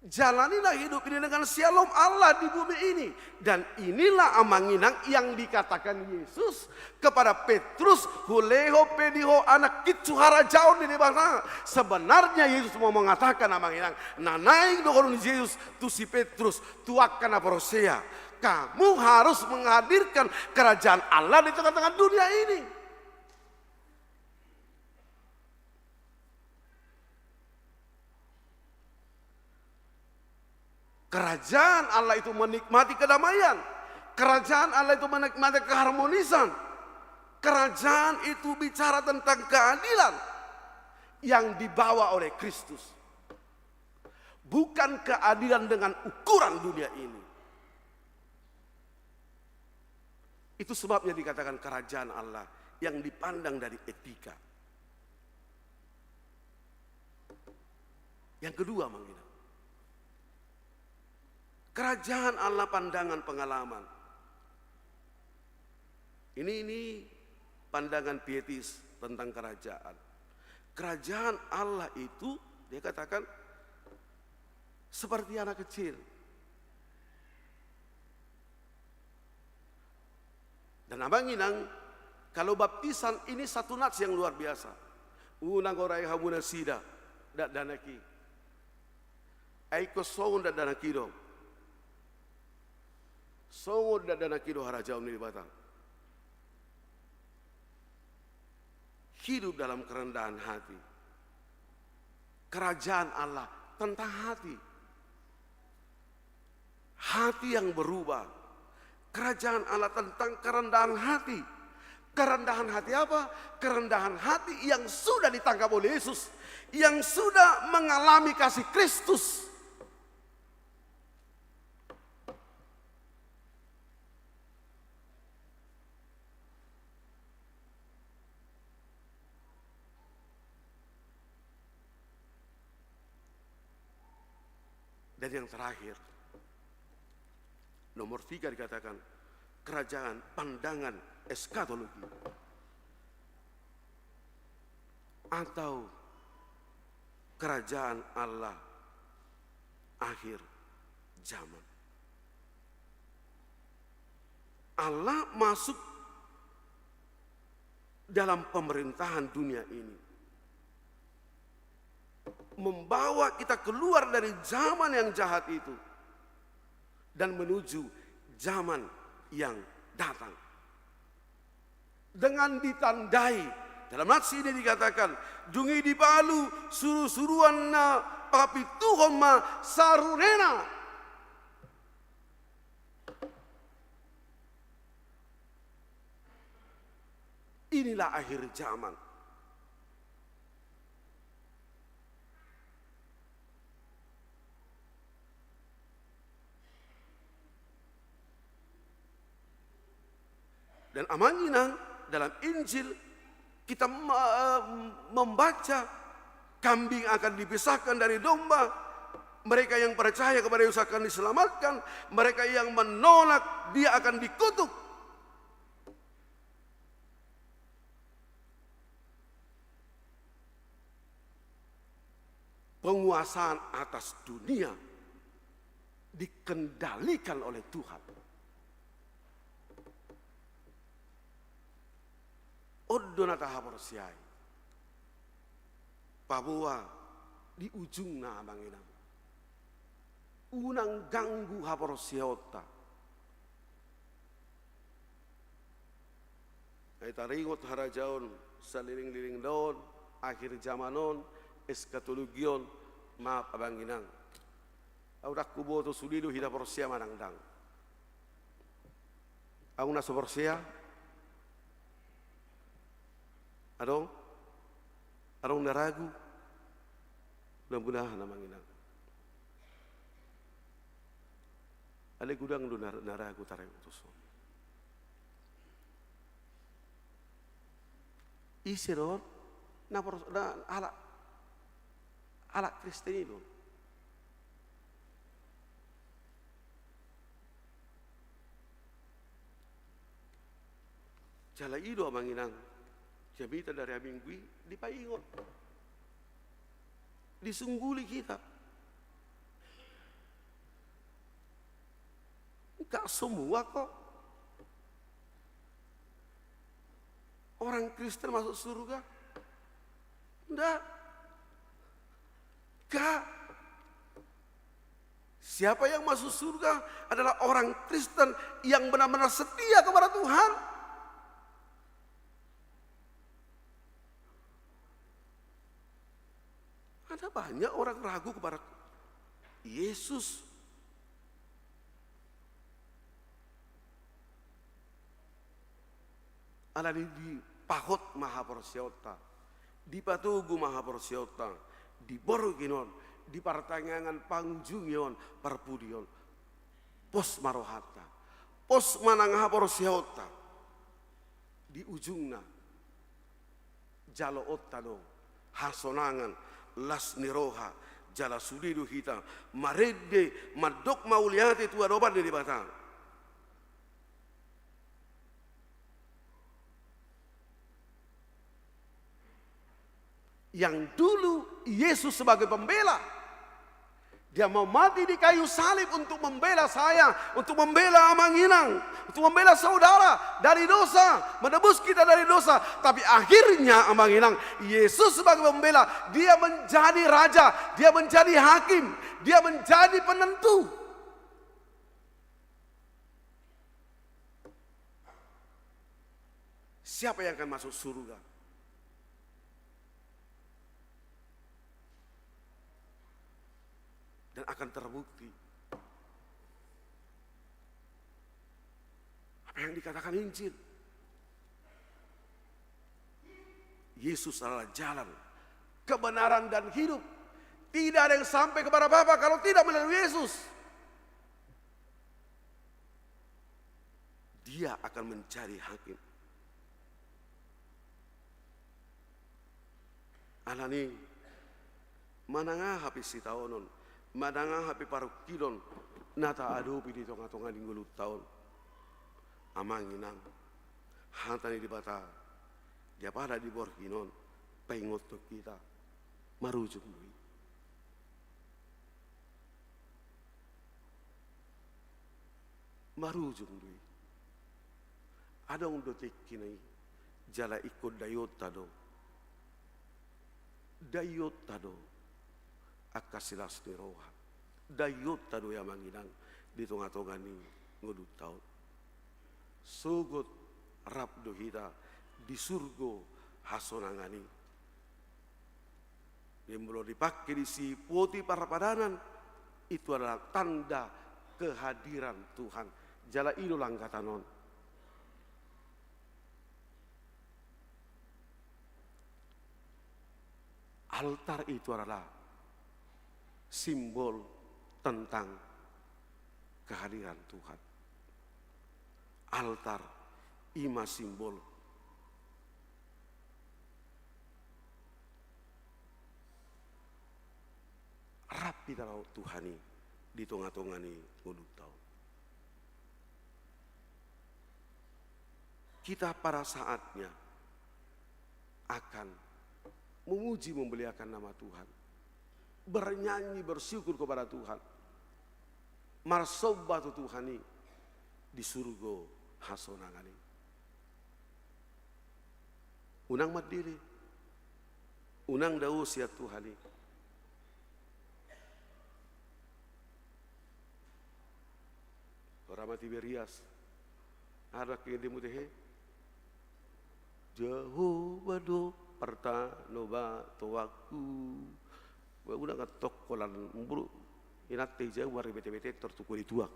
Jalanilah hidup ini dengan shalom Allah di bumi ini. Dan inilah Amanginang yang dikatakan Yesus kepada Petrus, huleho pediho anak kicu harajaon di mana. Sebenarnya Yesus mau mengatakan Amanginang, nanaing dohon Yesus tu si Petrus tuakan aporosea. Kamu harus menghadirkan kerajaan Allah di tengah-tengah dunia ini. Kerajaan Allah itu menikmati kedamaian. Kerajaan Allah itu menikmati keharmonisan. Kerajaan itu bicara tentang keadilan yang dibawa oleh Kristus. Bukan keadilan dengan ukuran dunia ini. Itu sebabnya dikatakan kerajaan Allah yang dipandang dari etika. Yang kedua, Manggina, kerajaan Allah pandangan pengalaman. Ini pandangan pietis tentang kerajaan. Kerajaan Allah itu dia katakan seperti anak kecil. Dan Abang Inang, kalau baptisan ini satu nats yang luar biasa. Unang orai hamuna sida dak danaki. Aiko songon dak danaki do. Songon dak danaki do harajau ni batang. Hidup dalam kerendahan hati. Kerajaan Allah tentang hati. Hati yang berubah. Kerajaan Allah tentang kerendahan hati. Kerendahan hati apa? Kerendahan hati yang sudah ditangkap oleh Yesus. Yang sudah mengalami kasih Kristus. Dan yang terakhir, nomor 3 dikatakan kerajaan pandangan eskatologi atau kerajaan Allah akhir zaman. Allah masuk dalam pemerintahan dunia ini, membawa kita keluar dari zaman yang jahat itu dan menuju zaman yang datang. Dengan ditandai, dalam nats ini dikatakan, jungi di palu suruh-suruan na papi Tuhan ma sarunena. Inilah akhir zaman. Dan amanginang dalam Injil kita membaca kambing akan dipisahkan dari domba. Mereka yang percaya kepada Yesus akan diselamatkan. Mereka yang menolak dia akan dikutuk. Penguasaan atas dunia dikendalikan oleh Tuhan. Odona tahaporsiai. Papua di ujung na Manginang. Unang ganggu haporsiota. Ay taringot harajaon saliling-liling daon akhir zamanon eskatologion maaf Abanginang. Audak kuboto sulido hida porsia manangdang. Ang nasa porsia Arong naragu mudah-mudahan namang inang. Ale gudang lu naragu taray utuson. Isiron na ala Kristenino. Jala ido amang inang. Jabita dari Amingwi dipaingot, disungguli kita. Enggak semua kok orang Kristen masuk surga. Enggak. Enggak. Siapa yang masuk surga adalah orang Kristen yang benar-benar setia kepada Tuhan. Ada banyak orang ragu kepada Yesus. ala di pahot maha porsiota, di patugu maha porsiota, di boruginon, di pertanyangan pangjungion parpudion, pos marohata, pos manangha porsiota, di ujungna jalo ottado hasonangan las niroha jala sudidu hita maredde madok mauliate tu adoban di batang. Yang dulu Yesus sebagai pembela, dia mau mati di kayu salib untuk membela saya, untuk membela Amanginang, untuk membela saudara dari dosa, menebus kita dari dosa. Tapi akhirnya Amanginang, Yesus sebagai pembela, dia menjadi raja, dia menjadi hakim, dia menjadi penentu. Siapa yang akan masuk surga? Dan akan terbukti apa yang dikatakan Injil. Yesus adalah jalan, kebenaran dan hidup. Tidak ada yang sampai kepada Bapa kalau tidak melalui Yesus. Dia akan mencari hakim. Alani mananga hapi sitaonon, mananga hapi parukidon, nata adopi di tonga-tonga di ngulut tahun. Amanginang, hantani di bata, dia pada di borkinon, pengot kita, marujung dui. Marujung dui. Ada dotek kinai, jala ikut dayot tado. Dayot tado akasilas ni roha. Dayot tado yang manginang di tonga-tonga ni ngudut tahun. Sugut rabdo hita di surgo hasonangani. Yang belum dipakai di si poti parapadanan itu adalah tanda kehadiran Tuhan. Jala ilo langgatanon. Altar itu adalah simbol tentang kehadiran Tuhan. Altar ima simbol rapi dalam Tuhani di tengah-tengah ni ngudut tahu. Kita pada saatnya akan memuji memuliakan nama Tuhan, bernyanyi bersyukur kepada Tuhan, marsobatu Tuhani di surga hasonangani. Unang madiri, unang dawu siat Tuhani. Orang Tiberias ada kedimu tehe, jauh bado pertanoba towaku, udah ngatok kolan mburu, inat teja wari bete-bete tertukul dituak.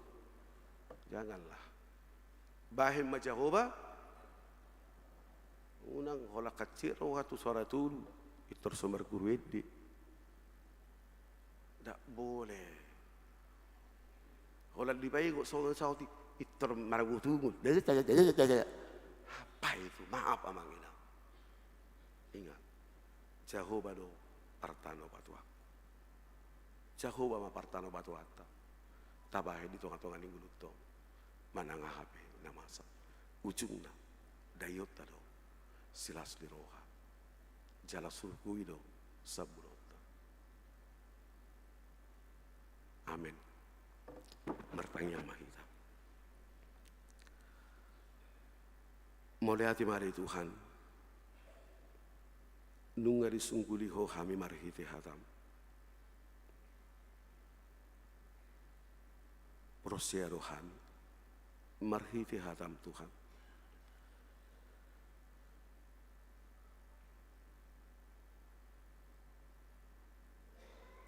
Janganlah. Bahim majahoba, unang hola kecil rohatu suara tu itu sumber kurwedi. Tak boleh. Hola di bayi kok soal sauti itu maragu tunggu. Apa itu? Maaf amangina. Ingat, Jehovah do partano batua. Jehovah ma partano batuata. Tabahe di tonga-tonga ni guluto. Mananga hape namasa. Ujungna dayota do. Silas di roha. Jala surkuido sabulota. Amin. Bertanya mahita. Mulia hati mari Tuhan. Nungari sungguliho kami marhiti hatam. Prosia rohani. Marhiti hatam Tuhan.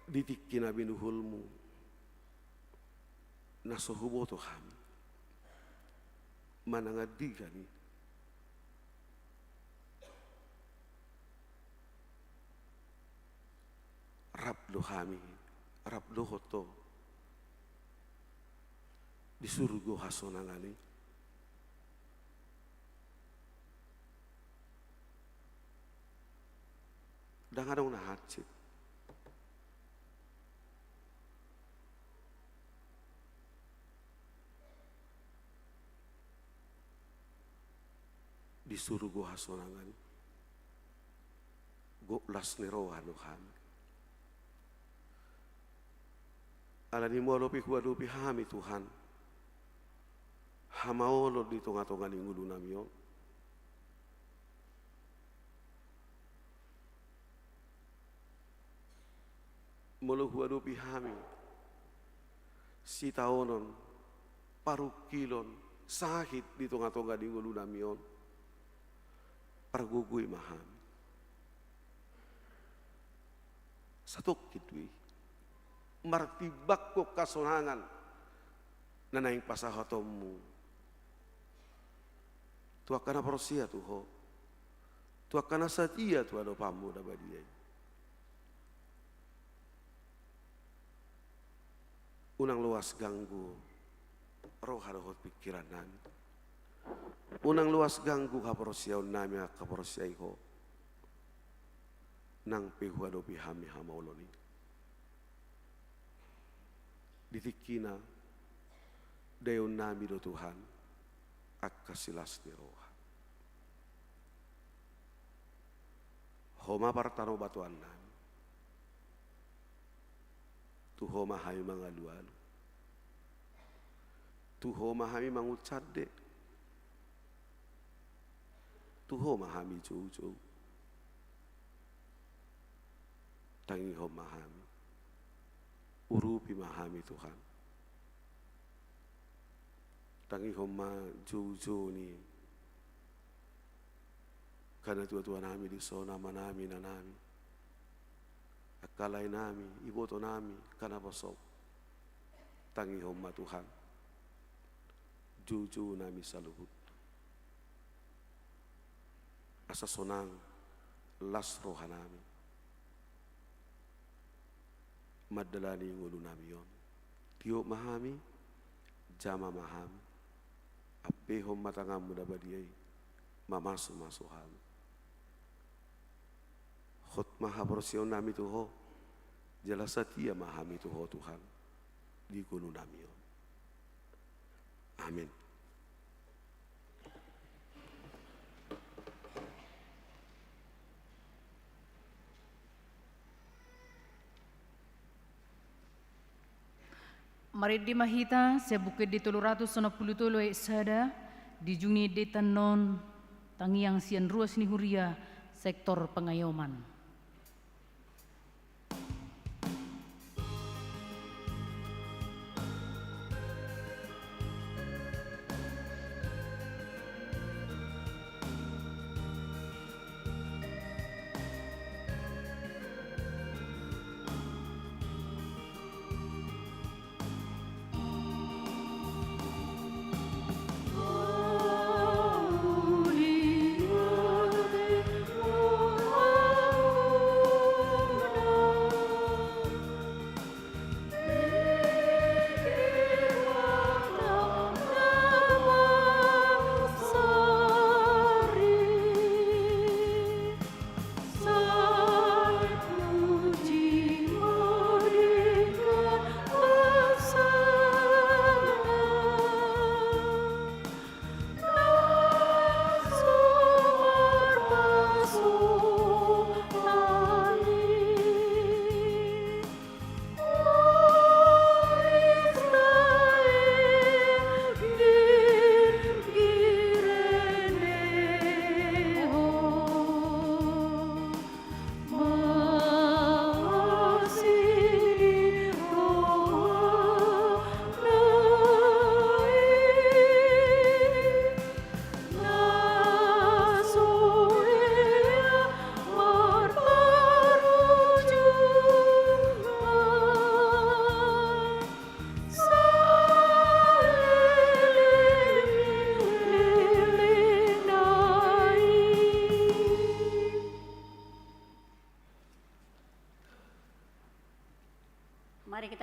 Ditikina binuhulmu. Nasohubo Tuhan. Manangadigani. kami arap dohoto di surga hasonangani dangadong nahatsit di surga hasonangani go las nerohano kami ala ni mo lopi kuadupi hami Tuhan hamaolo di tonga-tonga ni ngulu namiyo molo kuadupi hami si taonon parukilon sakit di tonga-tonga ni ngulu namiyo pargugui mahami satok kitui martibak ko kasonangan na naing pasahotommu tuakana prosia tuho tuakana satia tu ado pamu da badiai unang luas ganggu roh harohot pikiran nami unang luas ganggu kaprosia nami kaprosia iko nang pihuado pihami hamauloni ditikina dayon nami do Tuhan akkasilas ni roha homa partano batuan nami tu homa hai mangalualu tu homa hami mangucade tu homa hami jauh-jauh tangi homa hami urupi mahami Tuhan tangi homa jauh-jauh ni karena tua-tua nami di sona manami na nami akalai nami iboto nami karena bosok tangi homa Tuhan jauh-jauh nami saluhut asa sonang las rohanami madalani ngulu namion tio mahami jama mahami ape hom matangam muda badiai mamasu masuham khot maha porsion nami tuho jalasatia mahami tuho Tuhan di ngulu namion amin. Mari di mahita sebukit di 360 sada di juni di tanon tangiang sian ruas ni huria sektor pengayoman. Oh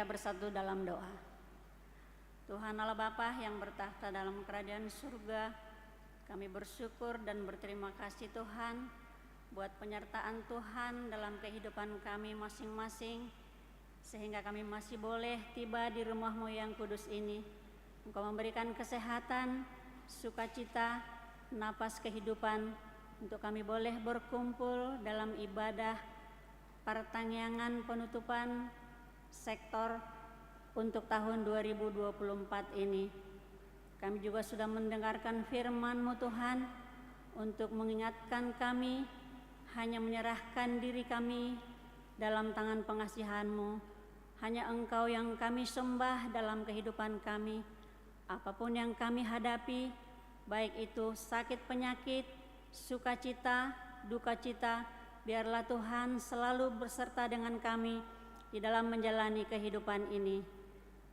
kita bersatu dalam doa. Tuhan Allah Bapa yang bertahta dalam kerajaan surga, kami bersyukur dan berterima kasih Tuhan buat penyertaan Tuhan dalam kehidupan kami masing-masing, sehingga kami masih boleh tiba di rumah-Mu yang kudus ini. Engkau memberikan kesehatan, sukacita, napas kehidupan untuk kami boleh berkumpul dalam ibadah pertangyangan penutupan sektor untuk tahun 2024 ini. Kami juga sudah mendengarkan firman-Mu Tuhan untuk mengingatkan kami hanya menyerahkan diri kami dalam tangan pengasihan-Mu. Hanya Engkau yang kami sembah dalam kehidupan kami. Apapun yang kami hadapi, baik itu sakit penyakit, sukacita, dukacita, biarlah Tuhan selalu berserta dengan kami di dalam menjalani kehidupan ini.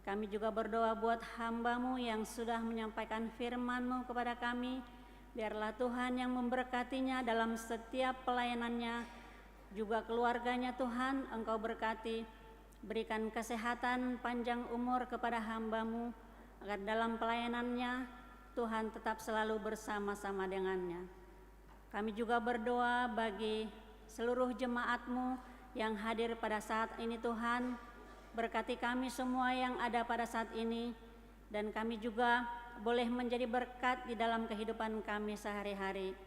Kami juga berdoa buat hamba-Mu yang sudah menyampaikan firman-Mu kepada kami. Biarlah Tuhan yang memberkatinya dalam setiap pelayanannya, juga keluarganya Tuhan Engkau berkati. Berikan kesehatan panjang umur kepada hamba-Mu, agar dalam pelayanannya Tuhan tetap selalu bersama-sama dengannya. Kami juga berdoa bagi seluruh jemaat-Mu yang hadir pada saat ini Tuhan. Berkati kami semua yang ada pada saat ini, dan kami juga boleh menjadi berkat di dalam kehidupan kami sehari-hari.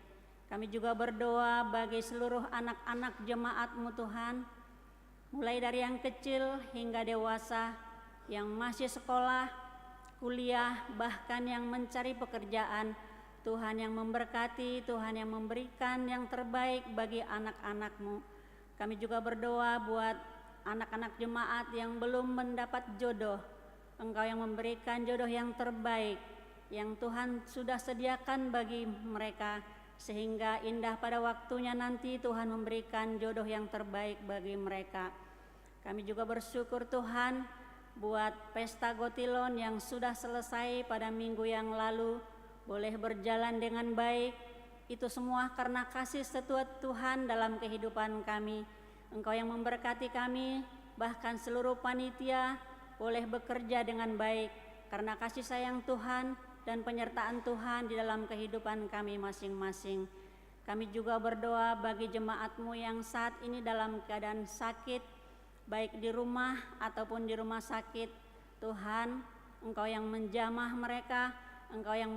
Kami juga berdoa bagi seluruh anak-anak jemaat-Mu Tuhan, mulai dari yang kecil hingga dewasa, yang masih sekolah, kuliah, bahkan yang mencari pekerjaan. Tuhan yang memberkati, Tuhan yang memberikan yang terbaik bagi anak-anak-Mu. Kami juga berdoa buat anak-anak jemaat yang belum mendapat jodoh. Engkau yang memberikan jodoh yang terbaik, yang Tuhan sudah sediakan bagi mereka, sehingga indah pada waktunya nanti Tuhan memberikan jodoh yang terbaik bagi mereka. Kami juga bersyukur Tuhan buat pesta Gotilon yang sudah selesai pada minggu yang lalu, boleh berjalan dengan baik. Itu semua karena kasih setia Tuhan dalam kehidupan kami. Engkau yang memberkati kami, bahkan seluruh panitia boleh bekerja dengan baik karena kasih sayang Tuhan dan penyertaan Tuhan di dalam kehidupan kami masing-masing. Kami juga berdoa bagi jemaat-Mu yang saat ini dalam keadaan sakit, baik di rumah ataupun di rumah sakit. Tuhan, Engkau yang menjamah mereka, Engkau yang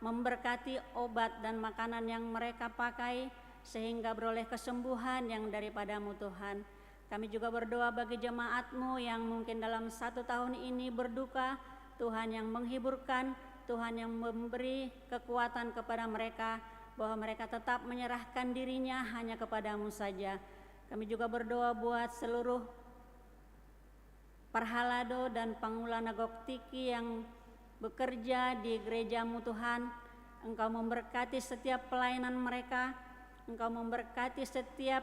memberkati obat dan makanan yang mereka pakai, sehingga beroleh kesembuhan yang daripada-Mu Tuhan. Kami juga berdoa bagi jemaat-Mu yang mungkin dalam 1 tahun ini berduka. Tuhan yang menghiburkan, Tuhan yang memberi kekuatan kepada mereka, bahwa mereka tetap menyerahkan dirinya hanya kepada-Mu saja. Kami juga berdoa buat seluruh Parhalado dan Pangulana Goktiki yang bekerja di gereja-Mu Tuhan. Engkau memberkati setiap pelayanan mereka, Engkau memberkati setiap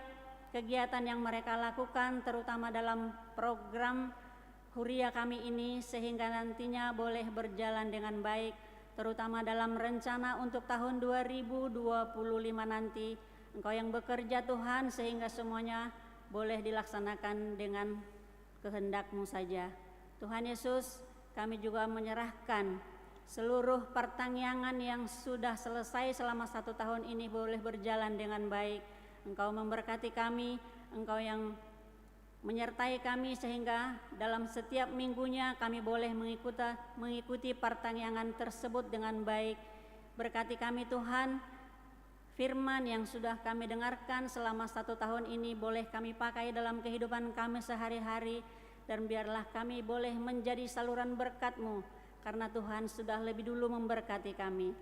kegiatan yang mereka lakukan, terutama dalam program Huria kami ini, sehingga nantinya boleh berjalan dengan baik, terutama dalam rencana untuk tahun 2025 nanti. Engkau yang bekerja Tuhan, sehingga semuanya boleh dilaksanakan dengan kehendak-Mu saja. Tuhan Yesus, kami juga menyerahkan seluruh pertangyangan yang sudah selesai selama 1 tahun ini boleh berjalan dengan baik. Engkau memberkati kami, Engkau yang menyertai kami, sehingga dalam setiap minggunya kami boleh mengikuti pertangyangan tersebut dengan baik. Berkati kami Tuhan, firman yang sudah kami dengarkan selama 1 tahun ini boleh kami pakai dalam kehidupan kami sehari-hari, dan biarlah kami boleh menjadi saluran berkat-Mu, karena Tuhan sudah lebih dulu memberkati kami.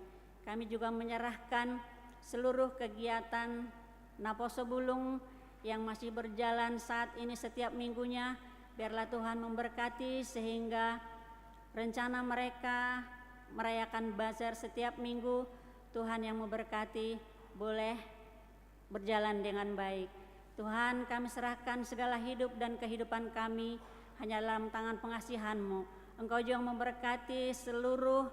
Kami juga menyerahkan seluruh kegiatan Naposo Bulung yang masih berjalan saat ini setiap minggunya. Biarlah Tuhan memberkati, sehingga rencana mereka merayakan bazar setiap minggu, Tuhan yang memberkati, boleh berjalan dengan baik. Tuhan, kami serahkan segala hidup dan kehidupan kami hanya dalam tangan pengasihan-Mu. Engkau juga memberkati seluruh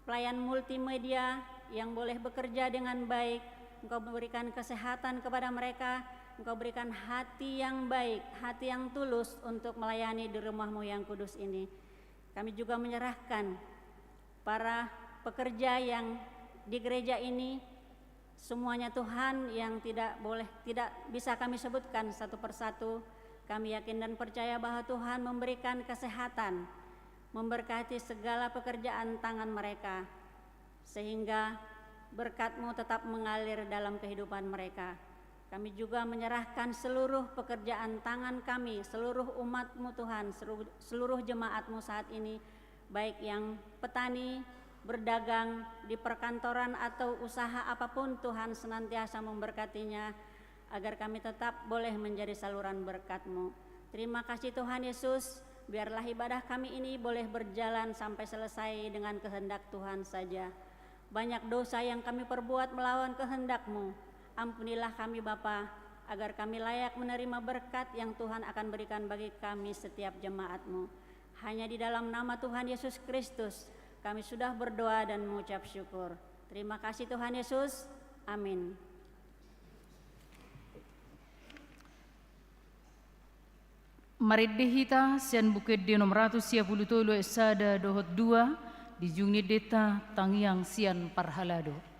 pelayan multimedia yang boleh bekerja dengan baik. Engkau memberikan kesehatan kepada mereka Engkau berikan hati yang baik, hati yang tulus untuk melayani di rumah-Mu yang kudus ini. Kami juga menyerahkan para pekerja yang di gereja ini, semuanya Tuhan, yang tidak bisa kami sebutkan satu persatu. Kami yakin dan percaya bahwa Tuhan memberikan kesehatan, memberkati segala pekerjaan tangan mereka, sehingga berkat-Mu tetap mengalir dalam kehidupan mereka. Kami juga menyerahkan seluruh pekerjaan tangan kami, seluruh umat-Mu Tuhan, seluruh jemaat-Mu saat ini, baik yang petani, berdagang, di perkantoran atau usaha apapun, Tuhan senantiasa memberkatinya, agar kami tetap boleh menjadi saluran berkat-Mu. Terima kasih Tuhan Yesus, biarlah ibadah kami ini boleh berjalan sampai selesai dengan kehendak Tuhan saja. Banyak dosa yang kami perbuat melawan kehendak-Mu. Ampunilah kami Bapa, agar kami layak menerima berkat yang Tuhan akan berikan bagi kami setiap jemaat-Mu. Hanya di dalam nama Tuhan Yesus Kristus kami sudah berdoa dan mengucap syukur. Terima kasih Tuhan Yesus. Amin. Marit dehita sian bukit di nomor 153 esada dohot 2 di jungni deta tangiang sian parhalado.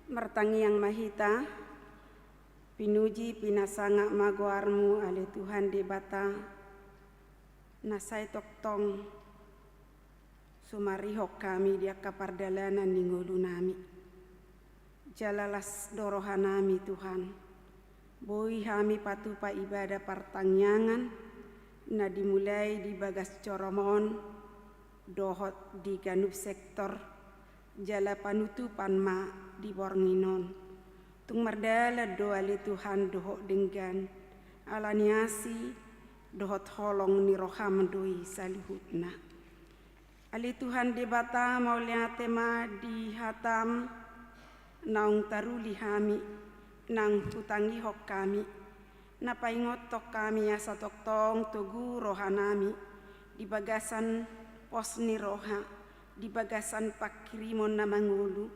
Martangi yang mahita, pinuji pinasanga magoarmu ale Tuhan di bata, nasai toktong sumarihok kami dia kapardalanan ningolu nami. Jalalas dorohanami Tuhan, boi hami patupa ibadah partangyangan, na dimulai di Bagas Coromon dohot di Ganup sektor jala panutupan ma di Bornginon tung mardala doa le Tuhan dohot denggan alaniasi dohot holong ni roham doi salihutna ali Tuhan di bata mauliate ma di hatam naung taruli hami nang hutangi hok kami napaingotok kami asa toktong tugu rohanami di bagasan pos ni roha di bagasan pakirimon na mangulu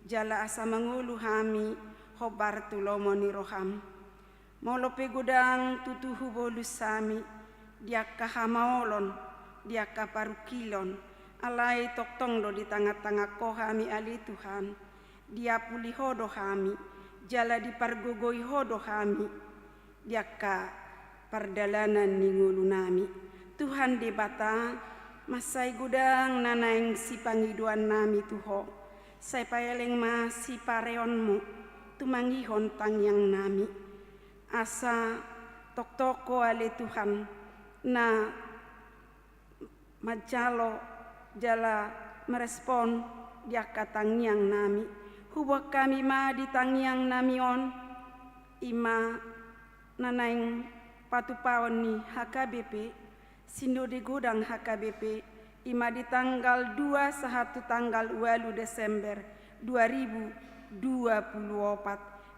jala asa mangulu hami hobar tulomo ni roham molope gudang tutuhu bolus sami diaka hamaolon diaka parukilon alai toktong do di tengah-tengah ko hami ali Tuhan dia puli hodo hami jala di pargogoi hodo hami diaka pardalanan ni ngulu nami Tuhan di bata masai gudang nanaing si pangiduan nami tuho sai payaleng ma si pareonmu tumangihon tangyang nami asa toktoko ale Tuhan na majalo jala merespon diaka tangyang nami hubak kami ma di tangyang nami on ima nanaing patupawan ni HKBP sindo di gudang HKBP ima di tanggal 2 sehatu tanggal 2 Desember 2024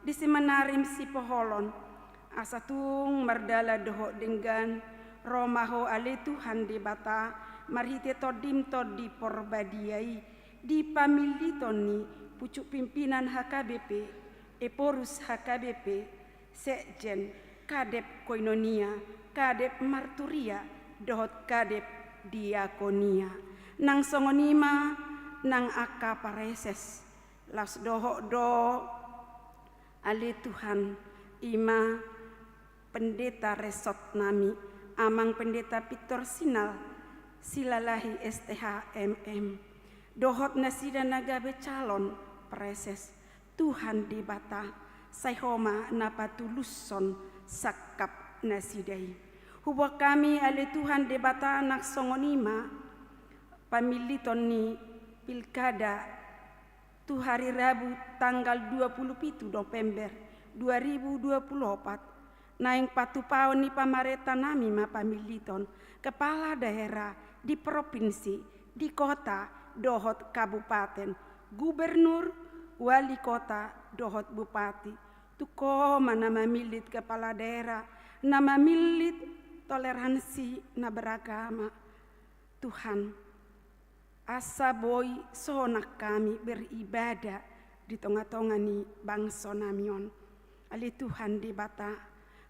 di semenarim si poholon asatung mardala doho dengan romaho ale Tuhan di bata marhite todim todi porbadiai di pamilitoni pucuk pimpinan HKBP eporus HKBP sekjen kadep koinonia, kadep marturia, dohot kadep diakonia. Nang songonima, nang aka pareses, las dohot do ali Tuhan ima pendeta resot nami, amang pendeta Victor Sinal, silalahi STHMM. Dohot nasida nagabe calon pareses, Tuhan di bata, sayhoma napatuluson sakap nasidai. Hubak kami ale Tuhan debata anak songonima pamiliton ni pilkada tu hari Rabu tanggal 27 November 2024 naing patupaon ni pamareta nami ma pamiliton kepala daerah di provinsi, di kota, dohot kabupaten, gubernur, wali kota, dohot bupati. Tuko mana mamilit kepala daerah, nama milit toleransi na beragama. Tuhan, asa boy sonak kami beribadah di tengah-tengah ni bangsa namion. Ali Tuhan di bata,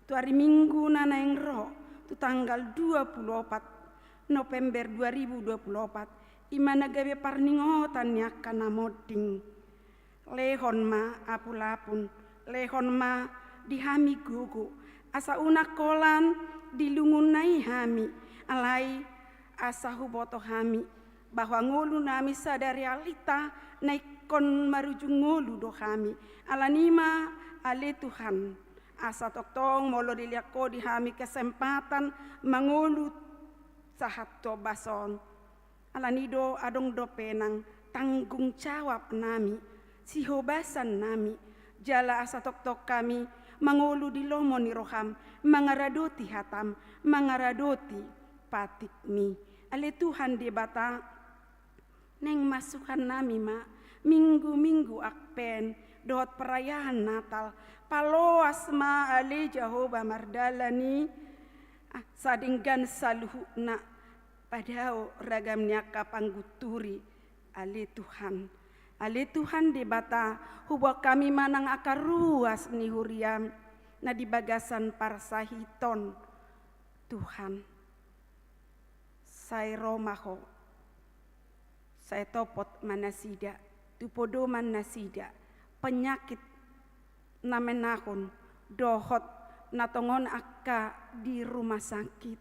tu hari Minggu nanaing roh, tu tanggal 24 November 2024, imana gawe parningotan yakana moding. Lehon ma apulapun, lehon ma dihami gugu asa unak kolan dilungunai hami alai asa huboto hami bahwa ngulu nami sadari alita naikon marujung ngulu do hami alanima ale Tuhan asa toktong molo diliako di hami kesempatan mangulu sahato bason alanido adong do penang tanggung jawab nami sihobasan nami jala asa tok-tok kami mangulu di lomo ni roham mangaradoti hatam mangaradoti patikmi ale Tuhan di bata neng masukan nami ma minggu-minggu akpen dohot perayaan Natal paloas ma ale Jehovah mardalani sadinggan saluhuna padao ragamnya kapangguturi ale Tuhan. Ale Tuhan di bata hubak kami manang akar ruas ni huriam na di bagasan parsahiton Tuhan. Saya romaho, saya topot manasida, tupodo manasida, penyakit namenahon, dohot natongon akka di rumah sakit,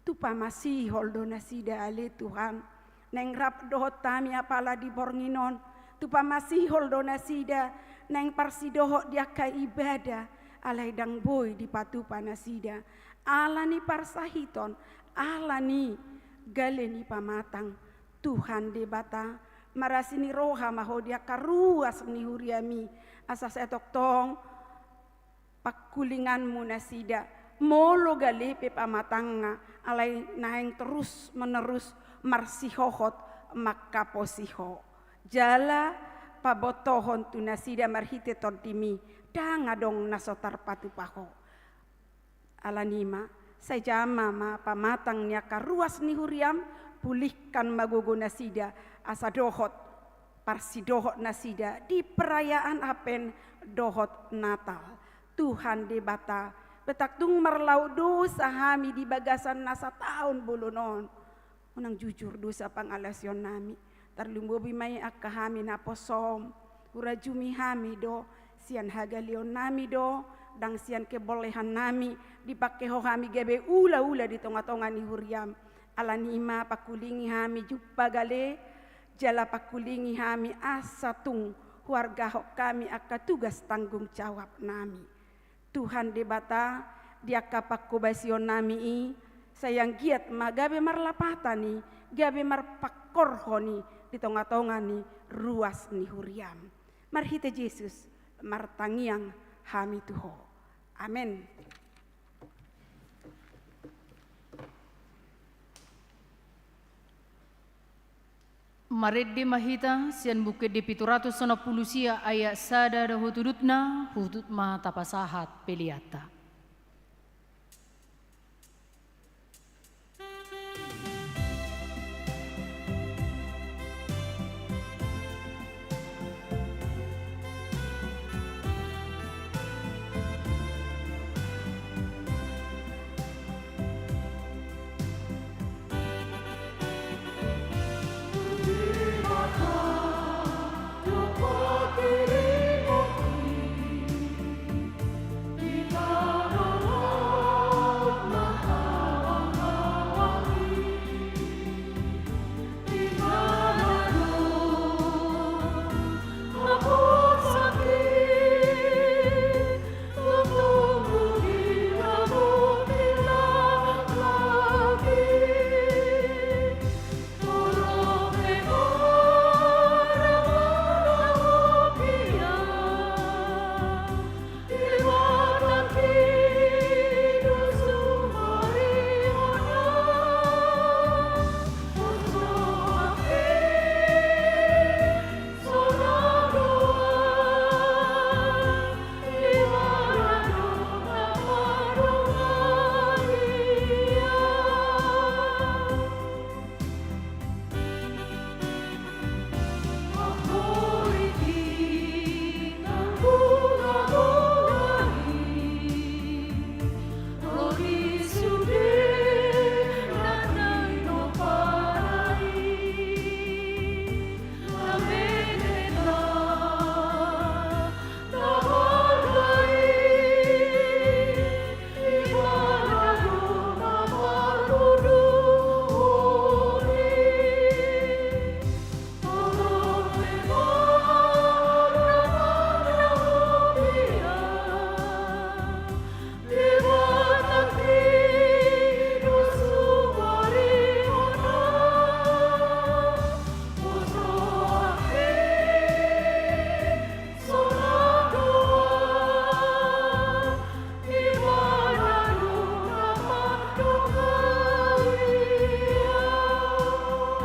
tupa masih holdo nasida ale Tuhan. Neng rap dohot tami apala di Bornginon, tupa masih holdo nasida neng parsidoho diaka ibadah alai dang boy di patupa nasida alani parsahiton Ahlani galeni pamatang Tuhan de bata marasini roha mahodia karuas ni huriami asas etok tong pakulinganmu nasida molo galepe pamatanga alai naeng terus menerus marsihohot makaposiho jala pabotohon tu nasida marhite tordimi danga dong nasotar patupaho alanima sajama ma pamatang nya karuas ni huriam pulihkan magogo nasida asa dohot parsidohot nasida di perayaan apen dohot Natal Tuhan de bata betaktung marlau dosa hami di bagasan nasa tahun bulunon unang jujur dosa pangalasyon nami tarlumbobi may akahami na posom urajumi hami do sian hagalion nami do dang sian kebolehan nami dipakeho hami gebe ula-ula di tonga-tonga ni huriam alanima pakulingi hami juppa gale jala pakulingi hami asatung warga hok kami akka tugas tanggung jawab nami Tuhan de bata dia kapakubasion nami i sayang giat magabe marlapatani gabe marpakorhoni di tonga-tonga ni ruas ni huriam marhite Yesus martangiang hami tuho amen. Maredde mahita sian bukit di 760 sia ayat sada da hutudutna hutut ma tapasahat peliata.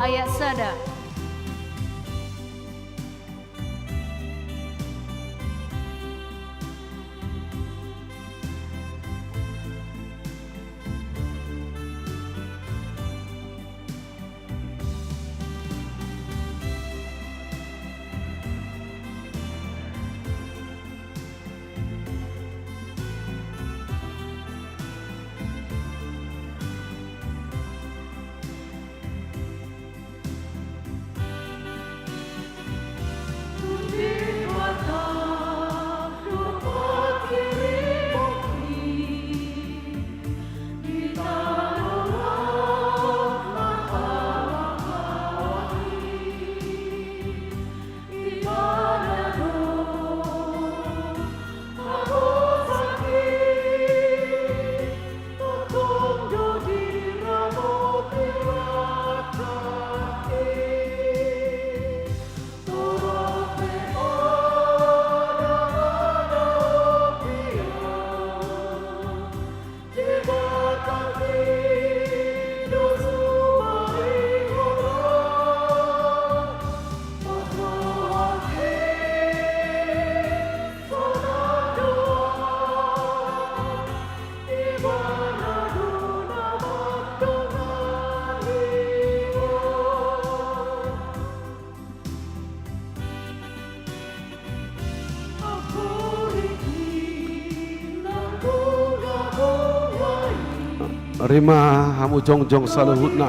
Ayat sada. Rima hamu jongjong saluhutna.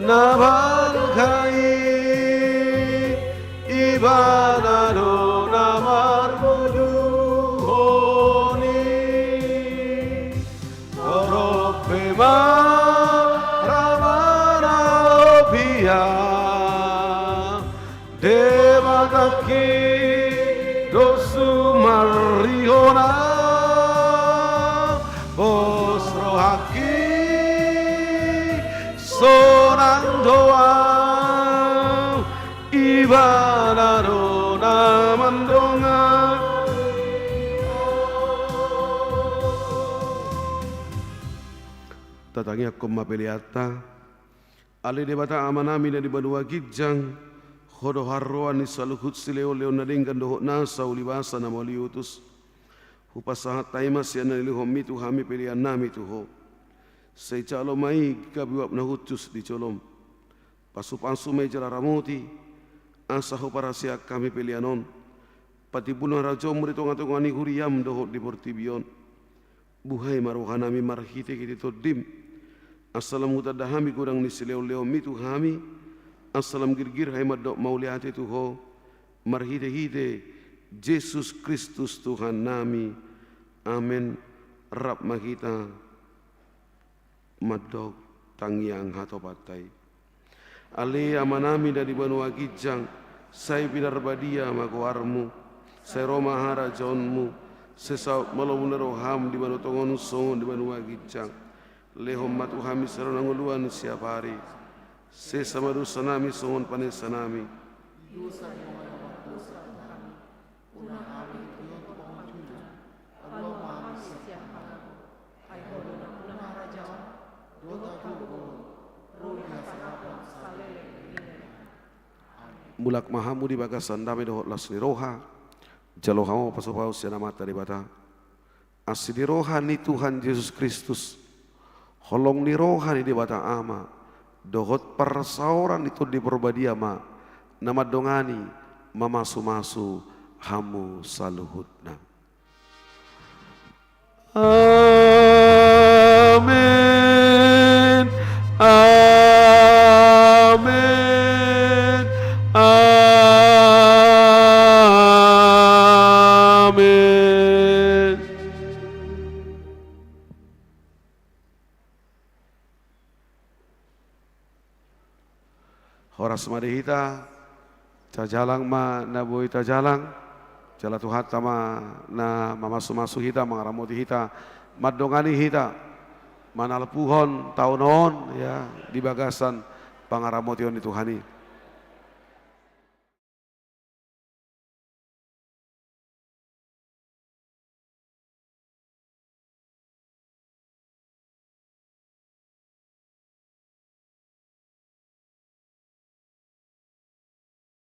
Nabarkai ibanado namarmudu honi oropema ramana obia devataki dosu marihona bosrohaki Sorang doa ibanado namandonga Tatangi aku mapeliata Ali debata amanami dari Banua Gijang Hodo harroan ni saluhut sileo leonadingkan dohok nasa ulibasa na moliutus Hupasahat taimas yana nilihom itu hami pilihan nami tuho Say calo mai kabiwap na hutus di colom. Pasu-pasu may jararamoti. Asaho para siya kami pilihanon. Pati bulan rajo murito ngatong ani huriyam dohok di portibion. Buhay maruhanami marhite kiti todim. Assalam mutadahami kurang ni sileo-leo mitu hami. Assalam girgir hai madok mauliate tuho. Marhite-hite Yesus Kristus Tuhan nami. Amin. Rab makita. Madok tangiang hatopatai Ale amanami dari Banua Gijang Sai pinarbadia makuarmu Sai romahara jonmu Sesaut malawuneroham di Banu Tongon Songon di Banua Gijang Lehom matu hami seronanguluan siap hari Sesamadu sanami songon panesanami Dosa yang melawan dosa kami Punah kami tuyong pengunjung Kalau kami siap kami Hai hodona punah rajawan Dota kubur, ruh hasrapon salele nilai. Mulak mahamu di bagasan dami dohot lasli roha Jalohamo pasopau siana mata di bata Asli roha ni Tuhan Yesus Kristus Holong ni roha ni di bata ama Dohot persauran itu di perbadiama Nama dongani mamasu-masu hamu saluhutna Amin Amin Amin Horas madihita cajalang ma nabui tajalang jala tuhata ma na mamasu-masu hita mangaramoti hita madongani hita manal puhon taunon ya di bagasan pangaramotion itu hani